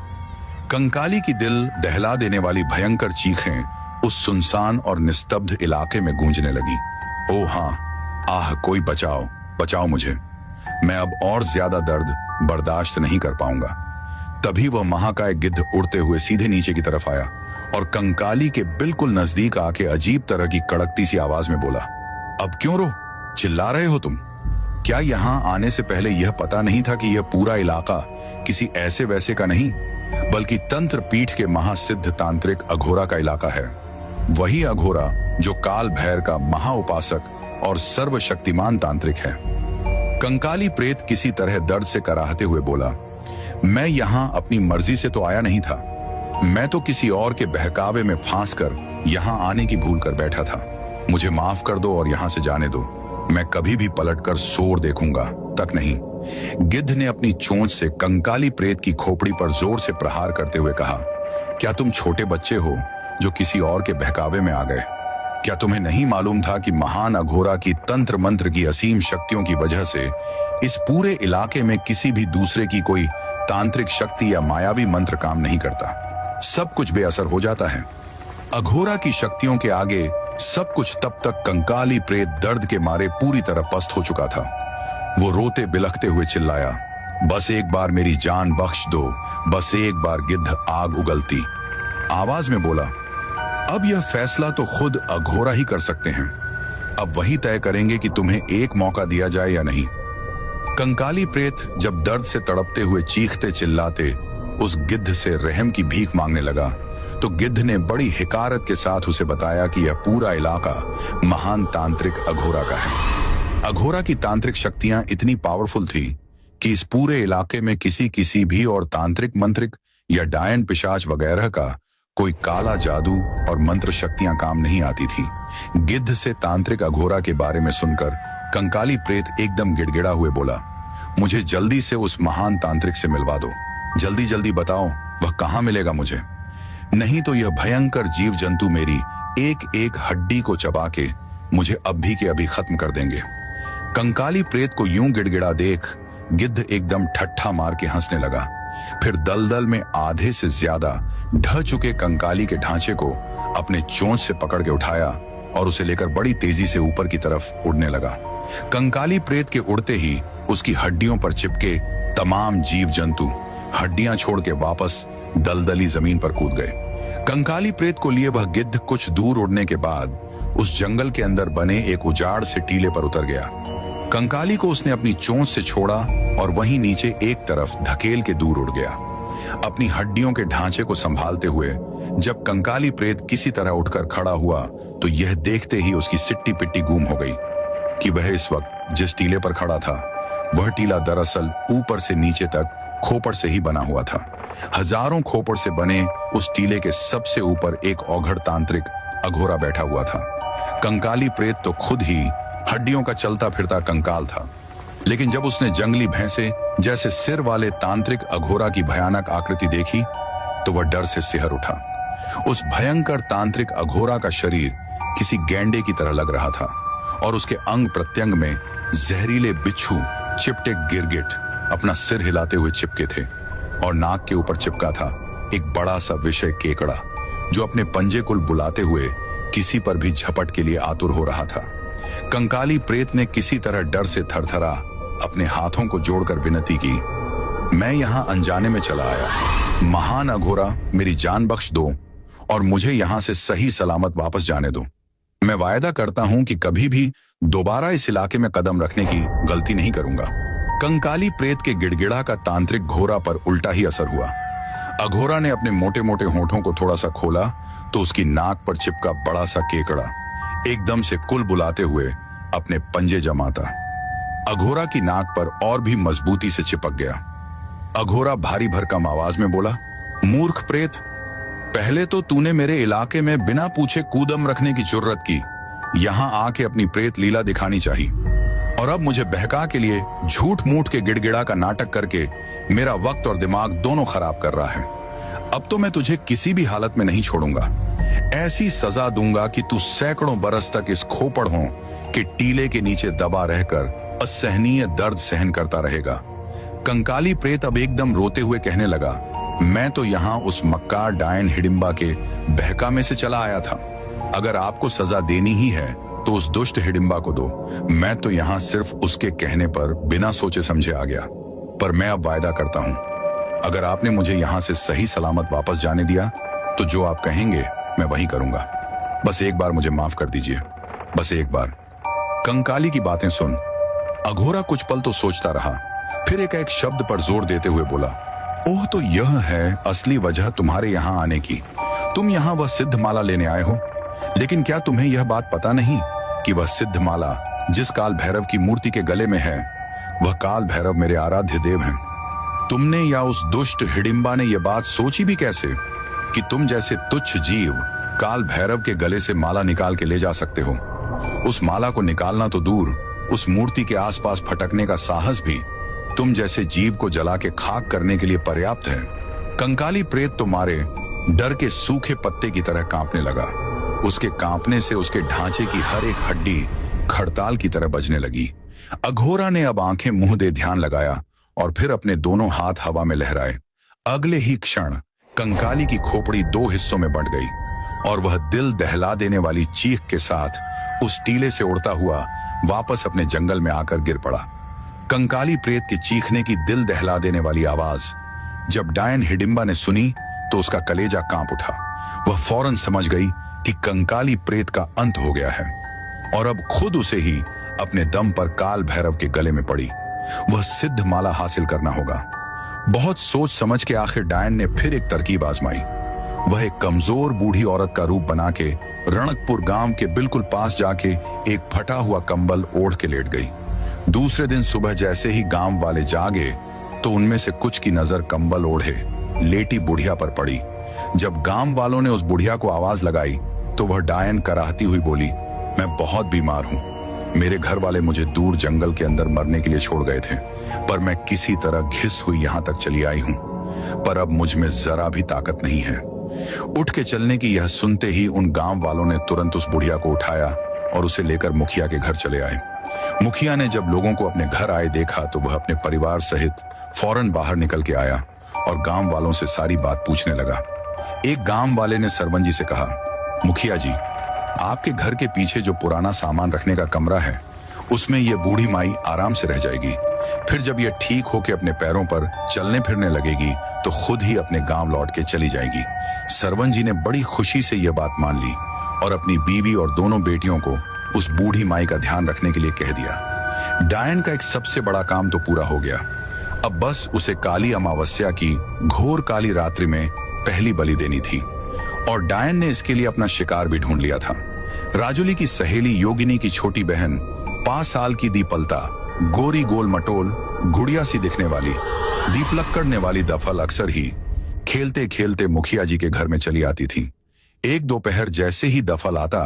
कंकाली की दिल दहला देने वाली भयंकर चीखें उस सुनसान और निस्तब्ध इलाके में गूंजने लगी। ओ हाँ, आह, कोई बचाओ बचाओ मुझे, मैं अब और ज्यादा दर्द बर्दाश्त नहीं कर पाऊंगा। तभी वह महाकाय गिद्ध उड़ते हुए सीधे नीचे की तरफ आया और कंकाली के बिल्कुल नजदीक आके अजीब तरह की कड़कती सी आवाज में बोला, अब क्यों रो, चिल्ला रहे हो तुम? क्या यहाँ आने से पहले यह पता नहीं था कि यह पूरा इलाका किसी ऐसे वैसे का नहीं बल्कि तंत्र पीठ के महासिद्ध तांत्रिक अघोरा का इलाका है? वही अघोरा जो काल भैर का महाउपासक और सर्वशक्तिमान तांत्रिक है। कंकाली प्रेत किसी तरह दर्द से कराहते हुए बोला, मैं यहाँ अपनी मर्जी से तो आया नहीं था, मैं तो किसी और के बहकावे में फांस कर यहाँ आने की भूल कर बैठा था। मुझे माफ कर दो और यहाँ से जाने दो, मैं कभी भी पलटकर सोर देखूंगा तक नहीं। गिद्ध ने अपनी चोंच से कंकाली प्रेत की खोपड़ी पर जोर से प्रहार करते हुए कहा, क्या तुम छोटे बच्चे हो जो किसी और के बहकावे में आ गए? क्या तुम्हें नहीं मालूम था कि महान अघोरा की तंत्र मंत्र की असीम शक्तियों की वजह से इस पूरे इलाके में किसी भी दूसरे की कोई तांत्रिक शक्ति या मायावी मंत्र काम नहीं करता, सब कुछ बेअसर हो जाता है। अघोरा की शक्तियों के आगे सब कुछ तब तक कंकाली प्रेत दर्द के मारे पूरी तरह पस्त हो चुका था। वो रोते बिलखते हुए चिल्लाया, बस एक बार मेरी जान बख्श दो, बस एक बार गिद्ध आग उगलती आवाज में बोला। अब यह फैसला तो खुद अघोरा ही कर सकते हैं, अब वही तय करेंगे कि तुम्हें एक मौका दिया जाए या नहीं। कंकाली प्रेत जब दर्द से तड़पते हुए चीखते चिल्लाते उस गिद्ध से रहम की भीख मांगने लगा तो गिद्ध ने बड़ी हिकारत के साथ उसे बताया कि यह पूरा इलाका महान तांत्रिक अघोरा का है। अघोरा की तांत्रिक शक्तियां इतनी पावरफुल थी कि इस पूरे इलाके में किसी भी और तांत्रिक मंत्रिक या डायन पिशाच वगैरह का कोई काला जादू और मंत्र शक्तियां काम नहीं आती थी। गिद्ध से तांत्रिक अघोरा के बारे में सुनकर कंकाली प्रेत एकदम गिड़गिड़ा हुए बोला, मुझे जल्दी से उस महान तांत्रिक से मिलवा दो। जल्दी जल्दी बताओ वह कहाँ मिलेगा मुझे, नहीं तो यह भयंकर जीव जंतु मेरी एक एक हड्डी को चबा के मुझे अभी के अभी खत्म कर देंगे। कंकाली प्रेत को यूं गिड़गिड़ा देख गिद्ध एकदम ठट्ठा मार के हंसने लगा। फिर दलदल में आधे से ज्यादा ढह चुके कंकाली के ढांचे को अपने चोंच से पकड़ के उठाया और उसे लेकर बड़ी तेजी से ऊपर की तरफ उड़ने लगा। कंकाली प्रेत के उड़ते ही उसकी हड्डियों पर चिपके तमाम जीव जंतु हड्डियां छोड़ के वापस दलदली जमीन पर कूद गए। कंकाली प्रेत को लिए वह गिद्ध कुछ दूर उड़ने के बाद उस जंगल के अंदर बने एक उजाड़ से टीले पर उतर गया। कंकाली को उसने अपनी चोंच से छोड़ा और वहीं नीचे एक तरफ धकेल के दूर उड़ गया। अपनी हड्डियों के ढांचे को संभालते हुए जब कंकाली प्रेत किसी तरह उठकर खड़ा हुआ तो यह देखते ही उसकी सिट्टी पिट्टी गूम हो गई कि वह इस वक्त जिस टीले पर खड़ा था वह टीला दरअसल ऊपर से नीचे तक खोपड़ से ही बना हुआ था। हजारों खोपड़ से बने उस टीले के सबसे ऊपर एक औघड़ तांत्रिक अघोरा बैठा हुआ था। कंकाली प्रेत तो खुद ही हड्डियों का चलता फिरता कंकाल था, लेकिन जब उसने जंगली भैंसे जैसे सिर वाले तांत्रिक अघोरा की भयानक आकृति देखी तो वह डर से सिहर उठा। उस भयंकर तांत्रिक अघोरा का शरीर किसी गैंडे की तरह लग रहा था और उसके अंग प्रत्यंग में जहरीले बिच्छू चिपटे गिरगिट अपना सिर हिलाते हुए चिपके थे और नाक के ऊपर चिपका था एक बड़ा सा विषय केकड़ा जो अपने पंजे कुल बुलाते हुए किसी पर भी झपट के लिए आतुर हो रहा था। कंकाली प्रेत ने किसी तरह डर से थरथरा अपने हाथों को जोड़कर विनती की, मैं यहां अनजाने में चला आया, महान अघोरा मेरी जान बख्श दो और मुझे यहां से सही सलामत वापस जाने दो। मैं वायदा करता हूं कि कभी भी दोबारा इस इलाके में कदम रखने की गलती नहीं करूंगा। कंकाली प्रेत के गिड़गिड़ा का तांत्रिक घोरा पर उल्टा ही असर हुआ। अघोरा ने अपने मोटे मोटे होठों को थोड़ा सा खोला तो उसकी नाक पर चिपका बड़ा सा केकड़ा एकदम से कुल बुलाते हुए अपने पंजे जमाता अघोरा की नाक पर और भी मजबूती से चिपक गया। अघोरा भारी भरकम आवाज में बोला, मूर्ख प्रेत, पहले तो तूने मेरे इलाके में बिना पूछे कूदम रखने की जुर्रत की, यहां आके अपनी प्रेत लीला दिखानी चाहिए और अब मुझे बहका के लिए झूठ मूठ के गिड़गिड़ा का नाटक करके मेरा वक्त और दिमाग दोनों खराब कर रहा है। अब तो मैं तुझे किसी भी हालत में नहीं छोड़ूंगा, ऐसी सजा दूंगा कि तू सैकड़ों बरस तक इस खोपड़ों के टीले के नीचे दबा रहकर असहनीय दर्द सहन करता रहेगा। कंकाली प्रेत अब एकदम रोते हुए कहने लगा, मैं तो यहाँ उस मक्कार डायन हिडिंबा के बहका में से चला आया था। अगर आपको सजा देनी ही है तो उस दुष्ट हिडिंबा को दो। मैं तो यहाँ सिर्फ उसके कहने पर बिना सोचे समझे आ गया, पर मैं अब वायदा करता हूँ अगर आपने मुझे यहाँ से सही सलामत वापस जाने दिया तो जो आप कहेंगे मैं वही करूंगा। बस एक बार मुझे माफ कर दीजिए, बस एक बार। कंकाली की बातें सुन अघोरा कुछ पल तो सोचता रहा, फिर एक शब्द पर जोर देते हुए बोला, ओह तो यह है असली वजह तुम्हारे यहाँ आने की। तुम यहाँ वह सिद्ध माला लेने आए हो, लेकिन क्या तुम्हें यह बात पता नहीं कि वह सिद्ध माला जिस काल भैरव की मूर्ति के गले में है वह काल भैरव मेरे आराध्य देव हैं। तुमने या उस दुष्ट हिडिंबा ने यह बात सोची भी कैसे कि तुम जैसे तुच्छ जीव काल भैरव के गले से माला निकाल के ले जा सकते हो। उस माला को निकालना तो दूर, उस मूर्ति के आसपास फटकने का साहस भी तुम जैसे जीव को जला के खाक करने के लिए पर्याप्त है। कंकाली प्रेत तो मारे डर के सूखे पत्ते की तरह कांपने लगा। उसके कांपने से उसके ढांचे की हर एक हड्डी खड़ताल की तरह बजने लगी। अघोरा ने अब आंखें मुंह दे ध्यान लगाया और फिर अपने दोनों हाथ हवा में लहराए। अगले ही क्षण कंकाली की खोपड़ी दो हिस्सों में बंट गई और वह दिल दहला देने वाली चीख के साथ उस टीले से उड़ता हुआ वापस अपने जंगल में आकर गिर पड़ा। कंकाली प्रेत के चीखने की दिल दहला देने वाली आवाज जब डायन हिडिंबा ने सुनी तो उसका कलेजा कांप उठा। वह फौरन समझ गई कि कंकाली प्रेत का अंत हो गया है और अब खुद उसे ही अपने दम पर काल भैरव के गले में पड़ी। वह सिद्ध माला हासिल करना होगा। बहुत सोच समझ के आखिर डायन ने फिर एक तरकीब आजमाई। वह एक कमजोर बूढ़ी औरत का रूप बना के रणकपुर गांव के बिल्कुल पास जाके एक फटा हुआ कंबल ओढ़ के लेट गई। दूसरे दिन सुबह जैसे ही गांव वाले जागे तो उनमें से कुछ की नजर कंबल ओढ़े लेटी बुढ़िया पर पड़ी। जब गांव वालों ने उस बुढ़िया को आवाज लगाई तो वह डायन कराहती हुई बोली, मैं बहुत बीमार हूं। मेरे घर वाले मुझे दूर जंगल के अंदर मरने के लिए छोड़ गए थे, पर मैं किसी तरह घिस हुई यहां तक चली आई हूं, पर अब मुझ में जरा भी ताकत नहीं है। उठ के चलने की यह सुनते ही उन गांव वालों ने तुरंत उस बुढ़िया को उठाया और उसे लेकर मुखिया के घर चले आए। मुखिया ने जब लोगों को अपने घर आए देखा तो वह अपने परिवार सहित फौरन बाहर निकल के आया और गांव वालों से सारी बात पूछने लगा। एक गांव वाले ने सरपंच जी से कहा, मुखिया जी, आपके घर के पीछे जो पुराना सामान रखने का कमरा है उसमें यह बूढ़ी माई आराम से रह जाएगी। फिर जब यह ठीक होकर अपने पैरों पर चलने फिरने लगेगी तो खुद ही अपने गांव लौट के चली जाएगी। सरपंच जी ने बड़ी खुशी से यह बात मान ली और अपनी बीवी और दोनों बेटियों को उस बूढ़ी माई का ध्यान रखने के लिए कह दिया। डायन का एक सबसे बड़ा काम तो पूरा हो गया। अब बस उसे काली अमावस्या की घोर काली रात्रि में पहली बलि देनी थी और डायन ने इसके लिए अपना शिकार भी ढूंढ लिया था। राजुली की सहेली योगिनी की छोटी बहन 5 साल की दीपलता, गोरी गोल मटोल गुड़िया सी दिखने वाली, दीपलक करने वाली दफल अक्सर ही खेलते खेलते मुखिया जी के घर में चली आती थी। एक दोपहर जैसे ही दफल आता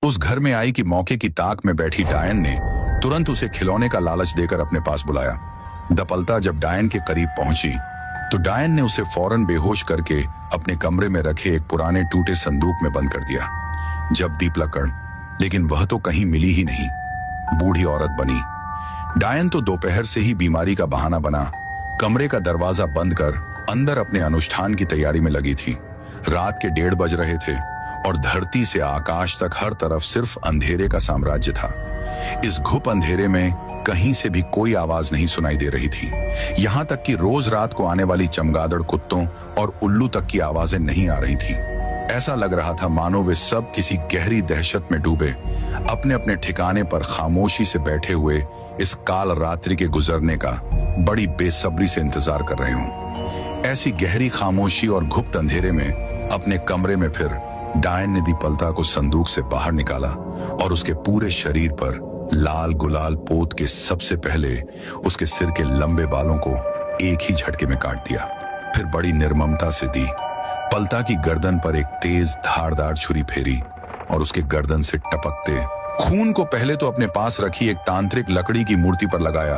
उस घर में आई कि मौके की ताक में बैठी डायन ने तुरंत उसे खिलौने का लालच देकर अपने पास बुलाया। दपलता जब डायन के करीब पहुंची तो डायन ने उसे फौरन बेहोश करके अपने कमरे में रखे एक पुराने टूटे संदूक में बंद कर दिया। जब दीपलकड़, लेकिन वह तो कहीं मिली ही नहीं। बूढ़ी औरत बनी। डायन तो दोपहर से ही बीमारी का बहाना बना कमरे का दरवाजा बंद कर अंदर अपने अनुष्ठान की तैयारी में लगी थी। रात के 1:30 बज रहे थे और धरती से आकाश तक हर तरफ सिर्फ अंधेरे का साम्राज्य था। इस घुप अंधेरे में कहीं से भी कोई आवाज नहीं सुनाई दे रही थी। यहां तक कि रोज रात को आने वाली चमगादड़ कुत्तों और उल्लू तक की आवाजें नहीं आ रही थी। ऐसा लग रहा था मानो वे सब किसी गहरी दहशत में डूबे अपने अपने ठिकाने पर खामोशी से बैठे हुए इस काल रात्रि के गुजरने का बड़ी बेसब्री से इंतजार कर रहे हों। ऐसी गहरी खामोशी और गुप्त अंधेरे में अपने कमरे में फिर डायन ने दीपलता को संदूक से बाहर निकाला और उसके पूरे शरीर पर लाल गुलाल पोत के सबसे पहले उसके सिर के लंबे बालों को एक ही झटके में काट दिया। फिर बड़ी निर्ममता से दी पलता की गर्दन पर एक तेज धारदार छुरी फेरी और उसके गर्दन से टपकते खून को पहले तो अपने पास रखी एक तांत्रिक लकड़ी की मूर्ति पर लगाया,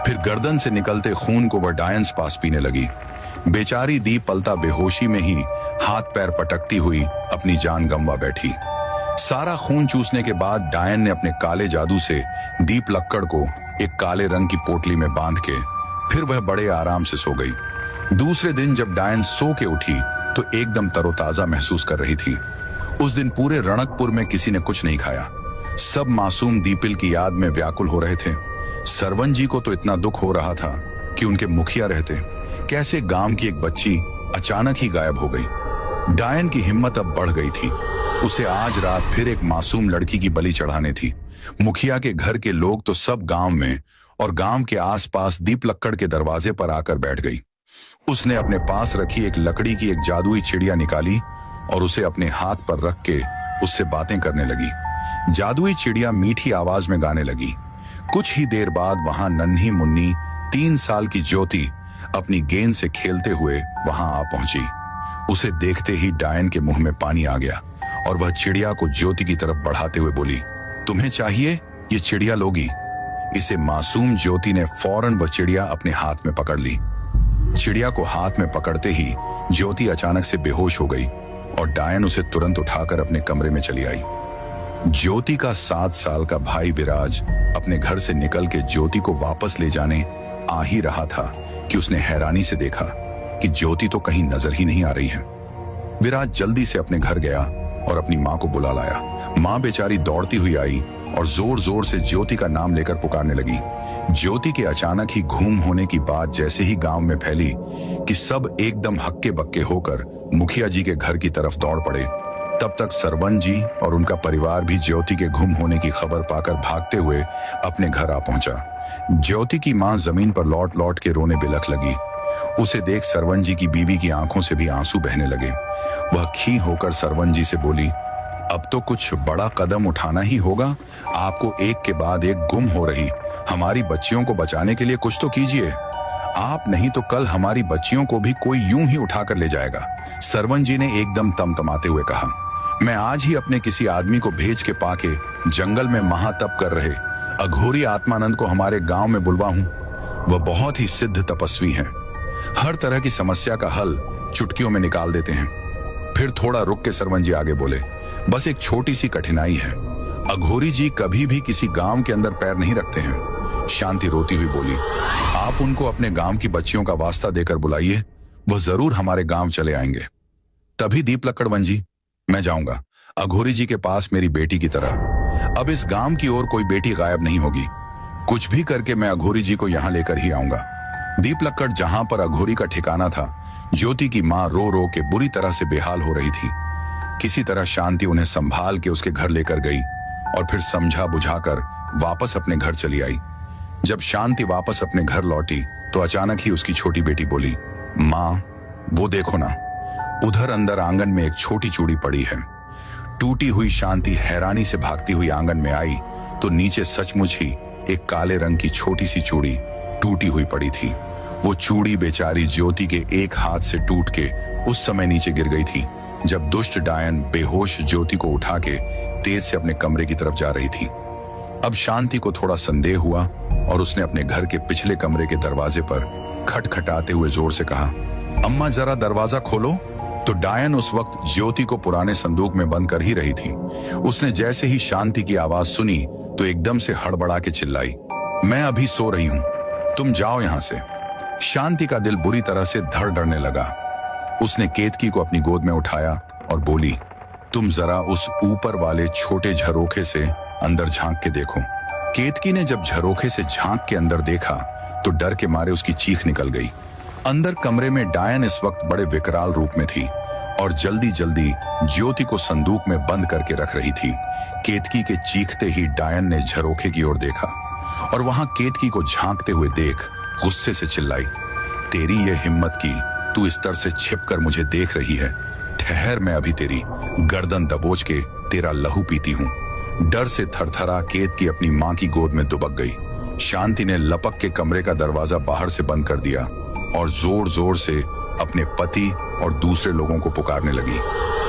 फिर गर्दन से निकलते खून को वह डायन पास पीने लगी। बेचारी दीप पलता बेहोशी में ही हाथ पैर पटकती हुई अपनी जान गंवा बैठी। सारा खून चूसने के बाद डायन ने अपने काले जादू से दीप लक्कड़ को एक काले रंग की पोटली में बांध के फिर वह बड़े आराम से सो गई। दूसरे दिन जब डायन सो के उठी तो एकदम तरोताजा महसूस कर रही थी। उस दिन पूरे रणकपुर में किसी ने कुछ नहीं खाया। सब मासूम दीपिल की याद में व्याकुल हो रहे थे। सरवन जी को तो इतना दुख हो रहा था कि उनके मुखिया रहते कैसे गांव की एक बच्ची अचानक ही गायब हो गई। डायन की हिम्मत अब बढ़ गई थी। उसे आज रात फिर एक मासूम लड़की की बलि चढ़ाने थी। मुखिया के घर के लोग तो सब गांव में और गांव के आसपास दीप लक्कड़ के दरवाजे पर आकर बैठ गई। उसने अपने पास रखी एक लकड़ी की एक जादुई चिड़िया निकाली और उसे अपने हाथ पर रख के उससे बातें करने लगी। जादुई चिड़िया मीठी आवाज में गाने लगी। कुछ ही देर बाद वहां नन्ही मुन्नी 3 साल की ज्योति अपनी गेंद से खेलते हुए वहां आ पहुंची। उसे देखते ही डायन के मुंह में पानी आ गया और वह चिड़िया को ज्योति की तरफ बढ़ाते हुए बोली, तुम्हें चाहिए ये चिड़िया लोगी। इसे मासूम ज्योति ने फौरन वह चिड़िया अपने हाथ में पकड़ ली। चिड़िया को हाथ में पकड़ते ही ज्योति अचानक से बेहोश हो गई और डायन उसे तुरंत उठाकर अपने कमरे में चली आई। ज्योति का 7 साल का भाई विराज अपने घर से निकल के ज्योति को वापस ले जाने आ ही रहा था कि उसने हैरानी से देखा कि ज्योति तो कहीं नजर ही नहीं आ रही है। विराज जल्दी से अपने घर गया और अपनी माँ को बुला लाया। माँ बेचारी दौड़ती हुई आई और जोर जोर से ज्योति का नाम लेकर पुकारने लगी। ज्योति के अचानक ही घूम होने की बात जैसे ही गांव में फैली कि सब एकदम हक्के बक्के होकर मुखिया जी के घर की तरफ दौड़ पड़े। तब तक सरवन जी और उनका परिवार भी ज्योति के गुम होने की खबर पाकर भागते हुए अपने घर आ पहुंचा। ज्योति की मां जमीन पर लौट लौट के रोने बिलख लगी। उसे देख सरवन जी की बीवी की आंखों से भी आंसू बहने लगे। वह खी होकर सरवन जी से बोली, अब तो कुछ बड़ा कदम उठाना ही होगा। आपको एक के बाद एक गुम हो रही हमारी बच्चियों को बचाने के लिए कुछ तो कीजिए। आप नहीं तो कल हमारी बच्चियों को भी कोई यूं ही उठाकर ले जाएगा, सरवन जी ने एकदम तमतमाते हुए कहा। मैं आज ही अपने किसी आदमी को भेज के पाके जंगल में महातप कर रहे अघोरी आत्मानंद को हमारे गांव में बुलवाऊं। वह बहुत ही सिद्ध तपस्वी हैं, हर तरह की समस्या का हल चुटकियों में निकाल देते हैं। फिर थोड़ा रुक के सरवन जी आगे बोले, बस एक छोटी सी कठिनाई है। अघोरी जी कभी भी किसी गांव के अंदर पैर नहीं रखते हैं। शांति रोती हुई बोली, आप उनको अपने गांव की बच्चियों का वास्ता देकर बुलाइए, वो जरूर हमारे गांव चले आएंगे। तभी दीप लक्कड़वन जी, मैं जाऊंगा अघोरी जी के पास मेरी बेटी की तरह। अब इस गांव की ओर कोई बेटी गायब नहीं होगी। कुछ भी करके मैं अघोरी जी को यहां लेकर ही आऊंगा। दीप लक्कड़ जहां पर अघोरी का ठिकाना था, ज्योति की मां रो रो के बुरी तरह से बेहाल हो रही थी। किसी तरह शांति उन्हें संभाल के उसके घर लेकर गई और फिर समझा बुझाकर वापस अपने घर चली आई। जब शांति वापस अपने घर लौटी तो अचानक ही उसकी छोटी बेटी बोली, मां वो देखो ना, उधर अंदर आंगन में एक छोटी चूड़ी पड़ी है। टूटी हुई शांति हैरानी से भागती हुई आंगन में आई तो नीचे सचमुच ही एक काले रंग की छोटी सी चूड़ी टूटी हुई पड़ी थी। वो चूड़ी बेचारी ज्योति के एक हाथ से टूट के उस समय नीचे गिर गई थी जब दुष्ट डायन बेहोश ज्योति को उठा के तेज से अपने कमरे की तरफ जा रही थी। अब शांति को थोड़ा संदेह हुआ और उसने अपने घर के पिछले कमरे के दरवाजे पर खटखटाते हुए जोर से कहा, अम्मा जरा दरवाजा खोलो। तो डायन उस वक्त ज्योति को पुराने संदूक में बंद कर ही रही थी। उसने जैसे ही शांति की आवाज सुनी तो एकदम से हड़बड़ा के चिल्लाई, मैं अभी सो रही हूं, तुम जाओ यहां से। शांति का दिल बुरी तरह से धड़धड़ने लगा। उसने केतकी को अपनी गोद में उठाया और बोली, तुम जरा उस ऊपर वाले छोटे झरोखे से अंदर झांक के देखो। केतकी ने जब झरोखे से झांक के अंदर देखा तो डर के मारे उसकी चीख निकल गई। अंदर कमरे में डायन इस वक्त बड़े विकराल रूप में थी और जल्दी जल्दी ज्योति को संदूक में बंद करके रख रही थी। केतकी के चीखते ही डायन ने झरोखे की ओर देखा और वहां केतकी को झांकते हुए देख गुस्से से चिल्लाई, तेरी ये हिम्मत की तू इस तरह से छिपकर मुझे देख रही है। ठहर, मैं अभी तेरी गर्दन दबोच के तेरा लहू पीती हूँ। डर से थरथरा केतकी अपनी मां की गोद में दुबक गई। शांति ने लपक के कमरे का दरवाजा बाहर से बंद कर दिया और जोर जोर से अपने पति और दूसरे लोगों को पुकारने लगी।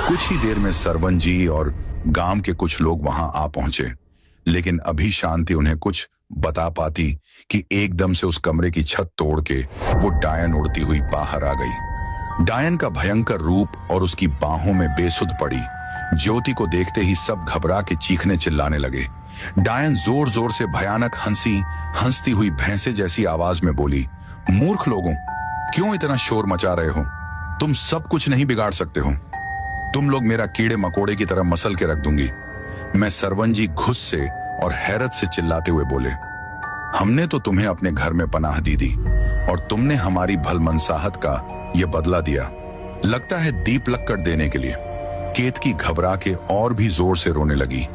कुछ ही देर में सरवन जी और गांव के कुछ लोग वहां आ पहुंचे, लेकिन अभी शांति उन्हें कुछ बता पाती कि एकदम से उस कमरे की छत तोड़ के वो डायन उड़ती हुई बाहर आ गई। डायन का भयंकर रूप और उसकी बाहों में बेसुध पड़ी ज्योति को देखते ही सब घबरा के चीखने चिल्लाने लगे। डायन जोर जोर से भयानक हंसती हुई भैंसे जैसी आवाज में बोली, मूर्ख लोगों, क्यों इतना शोर मचा रहे हो? तुम सब कुछ नहीं बिगाड़ सकते हो। तुम लोग मेरा कीड़े मकोड़े की तरह मसल के रख दूंगी। मैं सरवन जी गुस्से और हैरत से चिल्लाते हुए बोले, हमने तो तुम्हें अपने घर में पनाह दी और तुमने हमारी भलमनसाहत का यह बदला दिया, लगता है दीप लक्कड़ देने के लिए। केतकी घबरा के और भी जोर से रोने लगी।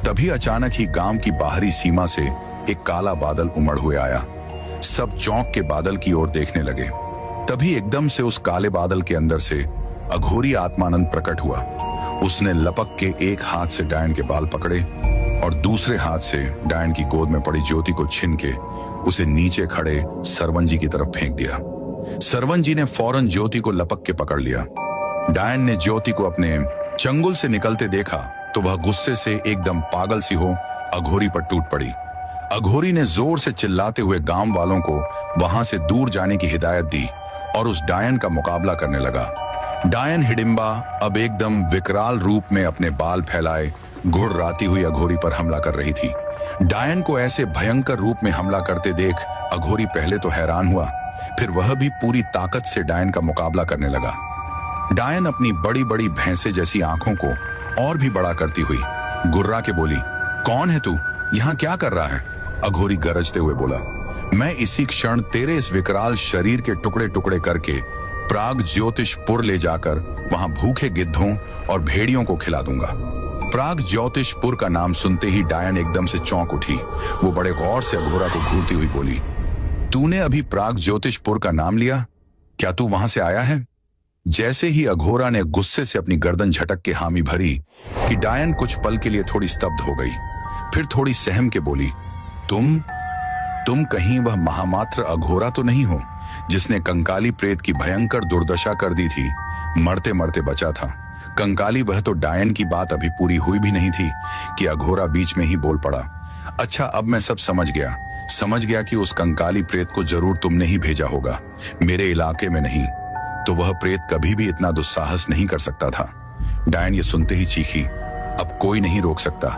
तभी अचानक ही गांव की बाहरी सीमा से एक काला बादल उमड़ हुए आया। सब चौंक के बादल की ओर देखने लगे। तभी एकदम से उस काले बादल के अंदर से अघोरी आत्मानंद प्रकट हुआ। उसने लपक के एक हाथ से डायन के बाल पकड़े और दूसरे हाथ से डायन की गोद में पड़ी ज्योति को छीन के उसे नीचे खड़े सरवन जी की तरफ फेंक दिया। सरवन जी ने फौरन ज्योति को लपक के पकड़ लिया। डायन ने ज्योति को अपने चंगुल से निकलते देखा तो वह गुस्से से एकदम पागल सी हो अघोरी पर टूट पड़ी। अघोरी ने जोर से चिल्लाते हुए गांव वालों को वहां से दूर जाने की हिदायत दी और उस डायन का मुकाबला करने लगा। डायन हिडिंबा अब एकदम विकराल रूप में अपने बाल फैलाए घुड़राती हुई अघोरी पर हमला कर रही थी। डायन को ऐसे भयंकर रूप में हमला करते देख अघोरी पहले तो हैरान हुआ, फिर वह भी पूरी ताकत से डायन का मुकाबला करने लगा। डायन अपनी बड़ी बड़ी भैंसे जैसी आंखों को और भी बड़ा करती हुई गुर्रा के बोली, कौन है तू? यहाँ क्या कर रहा है? अघोरी गरजते हुए बोला, मैं इसी क्षण तेरे इस विकराल शरीर के टुकड़े टुकड़े करके प्राग ज्योतिषपुर ले जाकर वहां भूखे गिद्धों और भेड़ियों को खिला दूंगा। प्राग ज्योतिषपुर का नाम सुनते ही डायन एकदम से चौंक उठी। वो बड़े गौर से अघोरा को घूरती हुई बोली, तूने अभी प्राग ज्योतिषपुर का नाम लिया? क्या तू वहां से आया है? जैसे ही अघोरा ने गुस्से से अपनी गर्दन झटक के हामी भरी कि डायन कुछ पल के लिए थोड़ी स्तब्ध हो गई। फिर थोड़ी सहम के बोली, तुम कहीं वह महामात्र अघोरा तो नहीं हो जिसने कंकाली प्रेत की भयंकर दुर्दशा कर दी थी, मरते मरते बचा था। कंकाली वह तो डायन की बात अभी पूरी हुई भी नहीं थी कि अघोरा बीच में ही बोल पड़ा। अच्छा, अब मैं सब समझ गया कि उस कंकाली प्रेत को जरूर तुमने ही भेजा होगा, मेरे इलाके में नहीं तो वह प्रेत कभी भी इतना दुस्साहस नहीं कर सकता था। डायन ये सुनते ही चीखी, अब कोई नहीं रोक सकता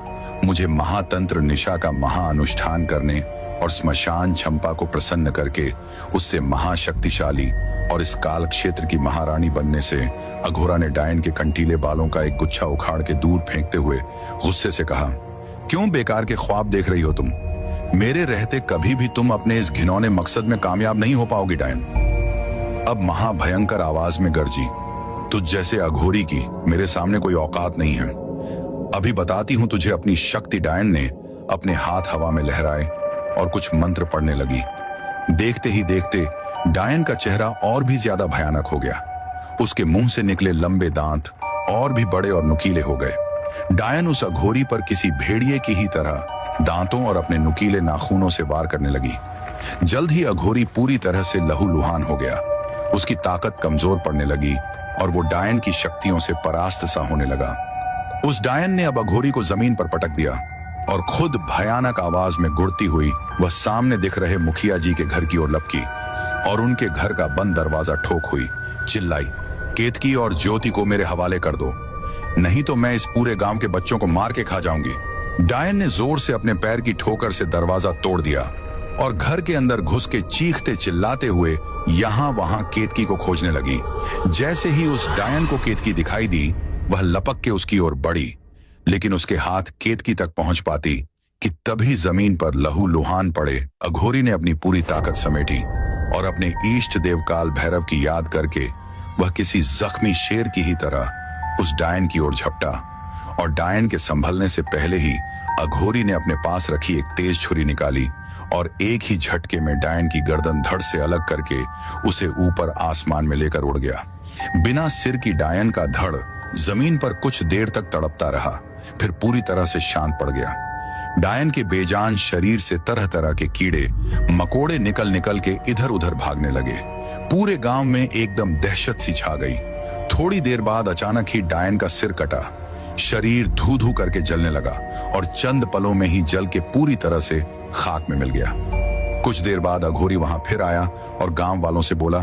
मुझे महातंत्र निशा का महाअनुष्ठान करने और स्मशान चंपा को प्रसन्न करके उससे महाशक्तिशाली और इस काल क्षेत्र की महारानी बनने से। अघोरा ने डायन के कंटीले बालों का एक गुच्छा उखाड़ के दूर फेंकते हुए गुस्से से कहा, क्यों बेकार के ख्वाब देख रही हो तुम? मेरे रहते कभी भी तुम अपने इस घिनौने मकसद में कामयाब नहीं हो पाओगी। डायन अब महाभयंकर आवाज में गरजी, तुझ जैसे अघोरी की मेरे सामने कोई औकात नहीं है। अभी बताती हूं तुझे अपनी शक्ति। डायन ने अपने हाथ हवा में लहराए और कुछ मंत्र पढ़ने लगी। देखते ही देखते डायन का चेहरा और भी ज्यादा भयानक हो गया। उसके मुंह से निकले लंबे दांत और भी बड़े और नुकीले हो गए। डायन उस अघोरी पर किसी भेड़िए की ही तरह दांतों और अपने नुकीले नाखूनों से वार करने लगी। जल्द ही अघोरी पूरी तरह से लहूलुहान हो गया। उसकी ताकत कमजोर पड़ने लगी और वो डायन की शक्तियों से परास्त सा होने लगा। उस डायन ने अब अघोरी को जमीन पर पटक दिया और खुद भयानक आवाज में गुड़ती हुई वह सामने दिख रहे मुखिया जी के घर की ओर लपकी और उनके घर का बंद दरवाजा ठोक हुई। चिल्लाई, केतकी और ज्योति को मेरे हवाले कर दो, नहीं तो मैं इस पूरे गांव के बच्चों को मार के खा जाऊंगी। डायन ने जोर से अपने पैर की ठोकर से दरवाजा तोड़ दिया और घर के अंदर घुस के चीखते चिल्लाते हुए यहां वहां केतकी को खोजने लगी। जैसे ही उस डायन को केतकी दिखाई दी, वह लपक के उसकी ओर बढ़ी, लेकिन उसके हाथ केतकी तक पहुंच पाती कि तभी जमीन पर लहूलुहान पड़े अघोरी ने अपनी पूरी ताकत समेटी और अपने इष्ट देव काल भैरव की याद करके वह किसी जख्मी शेर की ही तरह उस डायन की ओर झपटा और डायन के संभलने से पहले ही अघोरी ने अपने पास रखी एक तेज छुरी निकाली और एक ही झटके में डायन की गर्दन धड़ से अलग करके उसे ऊपर आसमान में लेकर उड़ गया। बिना सिर की डायन का धड़ जमीन पर कुछ देर तक तड़पता रहा, फिर पूरी तरह से शांत पड़ गया। डायन के बेजान शरीर से तरह तरह के कीड़े मकोड़े निकल निकल के इधर उधर भागने लगे। पूरे गांव में एकदम दहशत सी छा गई। थोड़ी देर बाद अचानक ही डायन का सिर कटा, शरीर धू धू करके जलने लगा और चंद पलों में ही जल के पूरी तरह से खाक में मिल गया। कुछ देर बाद अघोरी वहां फिर आया और गांव वालों से बोला,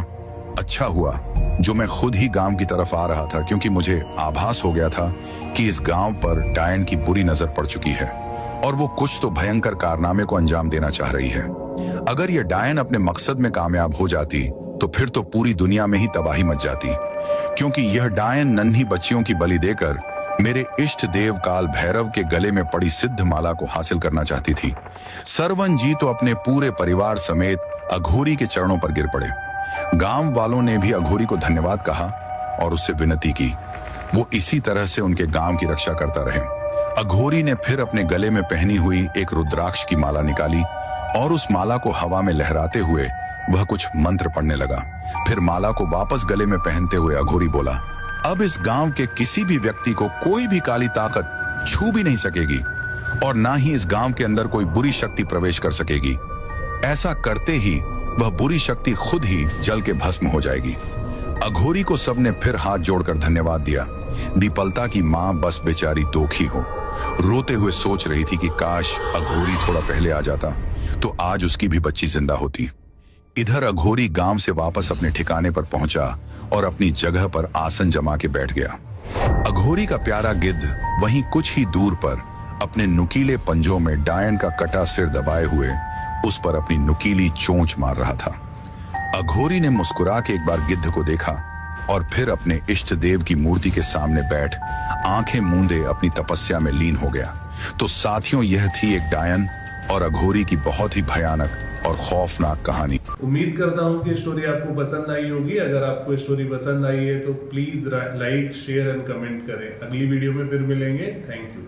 अच्छा हुआ जो मैं खुद ही गांव की तरफ आ रहा था, क्योंकि मुझे आभास हो गया था कि इस गांव पर डायन की बुरी नजर पड़ चुकी है और वो कुछ तो भयंकर कारनामे को अंजाम देना चाह रही है। अगर ये डायन अपने मकसद में कामयाब हो जाती तो फिर तो पूरी दुनिया में ही तबाही मच जाती, क्योंकि यह डायन नन्ही बच्चियों की बलि देकर मेरे इष्ट देव काल भैरव के गले में पड़ी सिद्ध माला को हासिल करना चाहती थी। सरवन जी तो अपने पूरे परिवार समेत अघोरी के चरणों पर गिर पड़े। गांव वालों ने भी अघोरी को धन्यवाद कहा और उससे विनती की वो इसी तरह से उनके गांव की रक्षा करता रहे। अघोरी ने फिर अपने गले में पहनी हुई एक रुद्राक्ष की माला निकाली और उस माला को हवा में लहराते हुए वह कुछ मंत्र पढ़ने लगा। फिर माला को वापस गले में पहनते हुए अघोरी बोला, अब इस गांव के किसी भी व्यक्ति को कोई भी काली ताकत छू भी नहीं सकेगी और ना ही इस गांव के अंदर कोई बुरी शक्ति प्रवेश कर सकेगी। ऐसा करते ही वह बुरी शक्ति खुद ही जल के भस्म हो जाएगी। अघोरी को सबने फिर हाथ जोड़कर धन्यवाद दिया। दीपलता की मां बस बेचारी दोखी हो रोते हुए सोच रही थी कि काश अघोरी थोड़ा पहले आ जाता तो आज उसकी भी बच्ची जिंदा होती। इधर अघोरी गांव से वापस अपने ठिकाने पर पहुंचा और अपनी जगह पर आसन जमा के बैठ गया। अघोरी का प्यारा गिद्ध वहीं कुछ ही दूर पर अपने नुकीले पंजों में डायन का कटा सिर दबाए हुए उस पर अपनी नुकीली चोंच मार रहा था। अघोरी ने मुस्कुरा के एक बार गिद्ध को देखा और फिर अपने इष्ट देव की मूर्ति के सामने बैठ आंखें मूंदे अपनी तपस्या में लीन हो गया। तो साथियों, यह थी एक डायन और अघोरी की बहुत ही भयानक और खौफनाक कहानी। उम्मीद करता हूँ कि स्टोरी आपको पसंद आई होगी। अगर आपको स्टोरी पसंद आई है तो please like, share and comment करें। अगली वीडियो में फिर मिलेंगे। Thank you.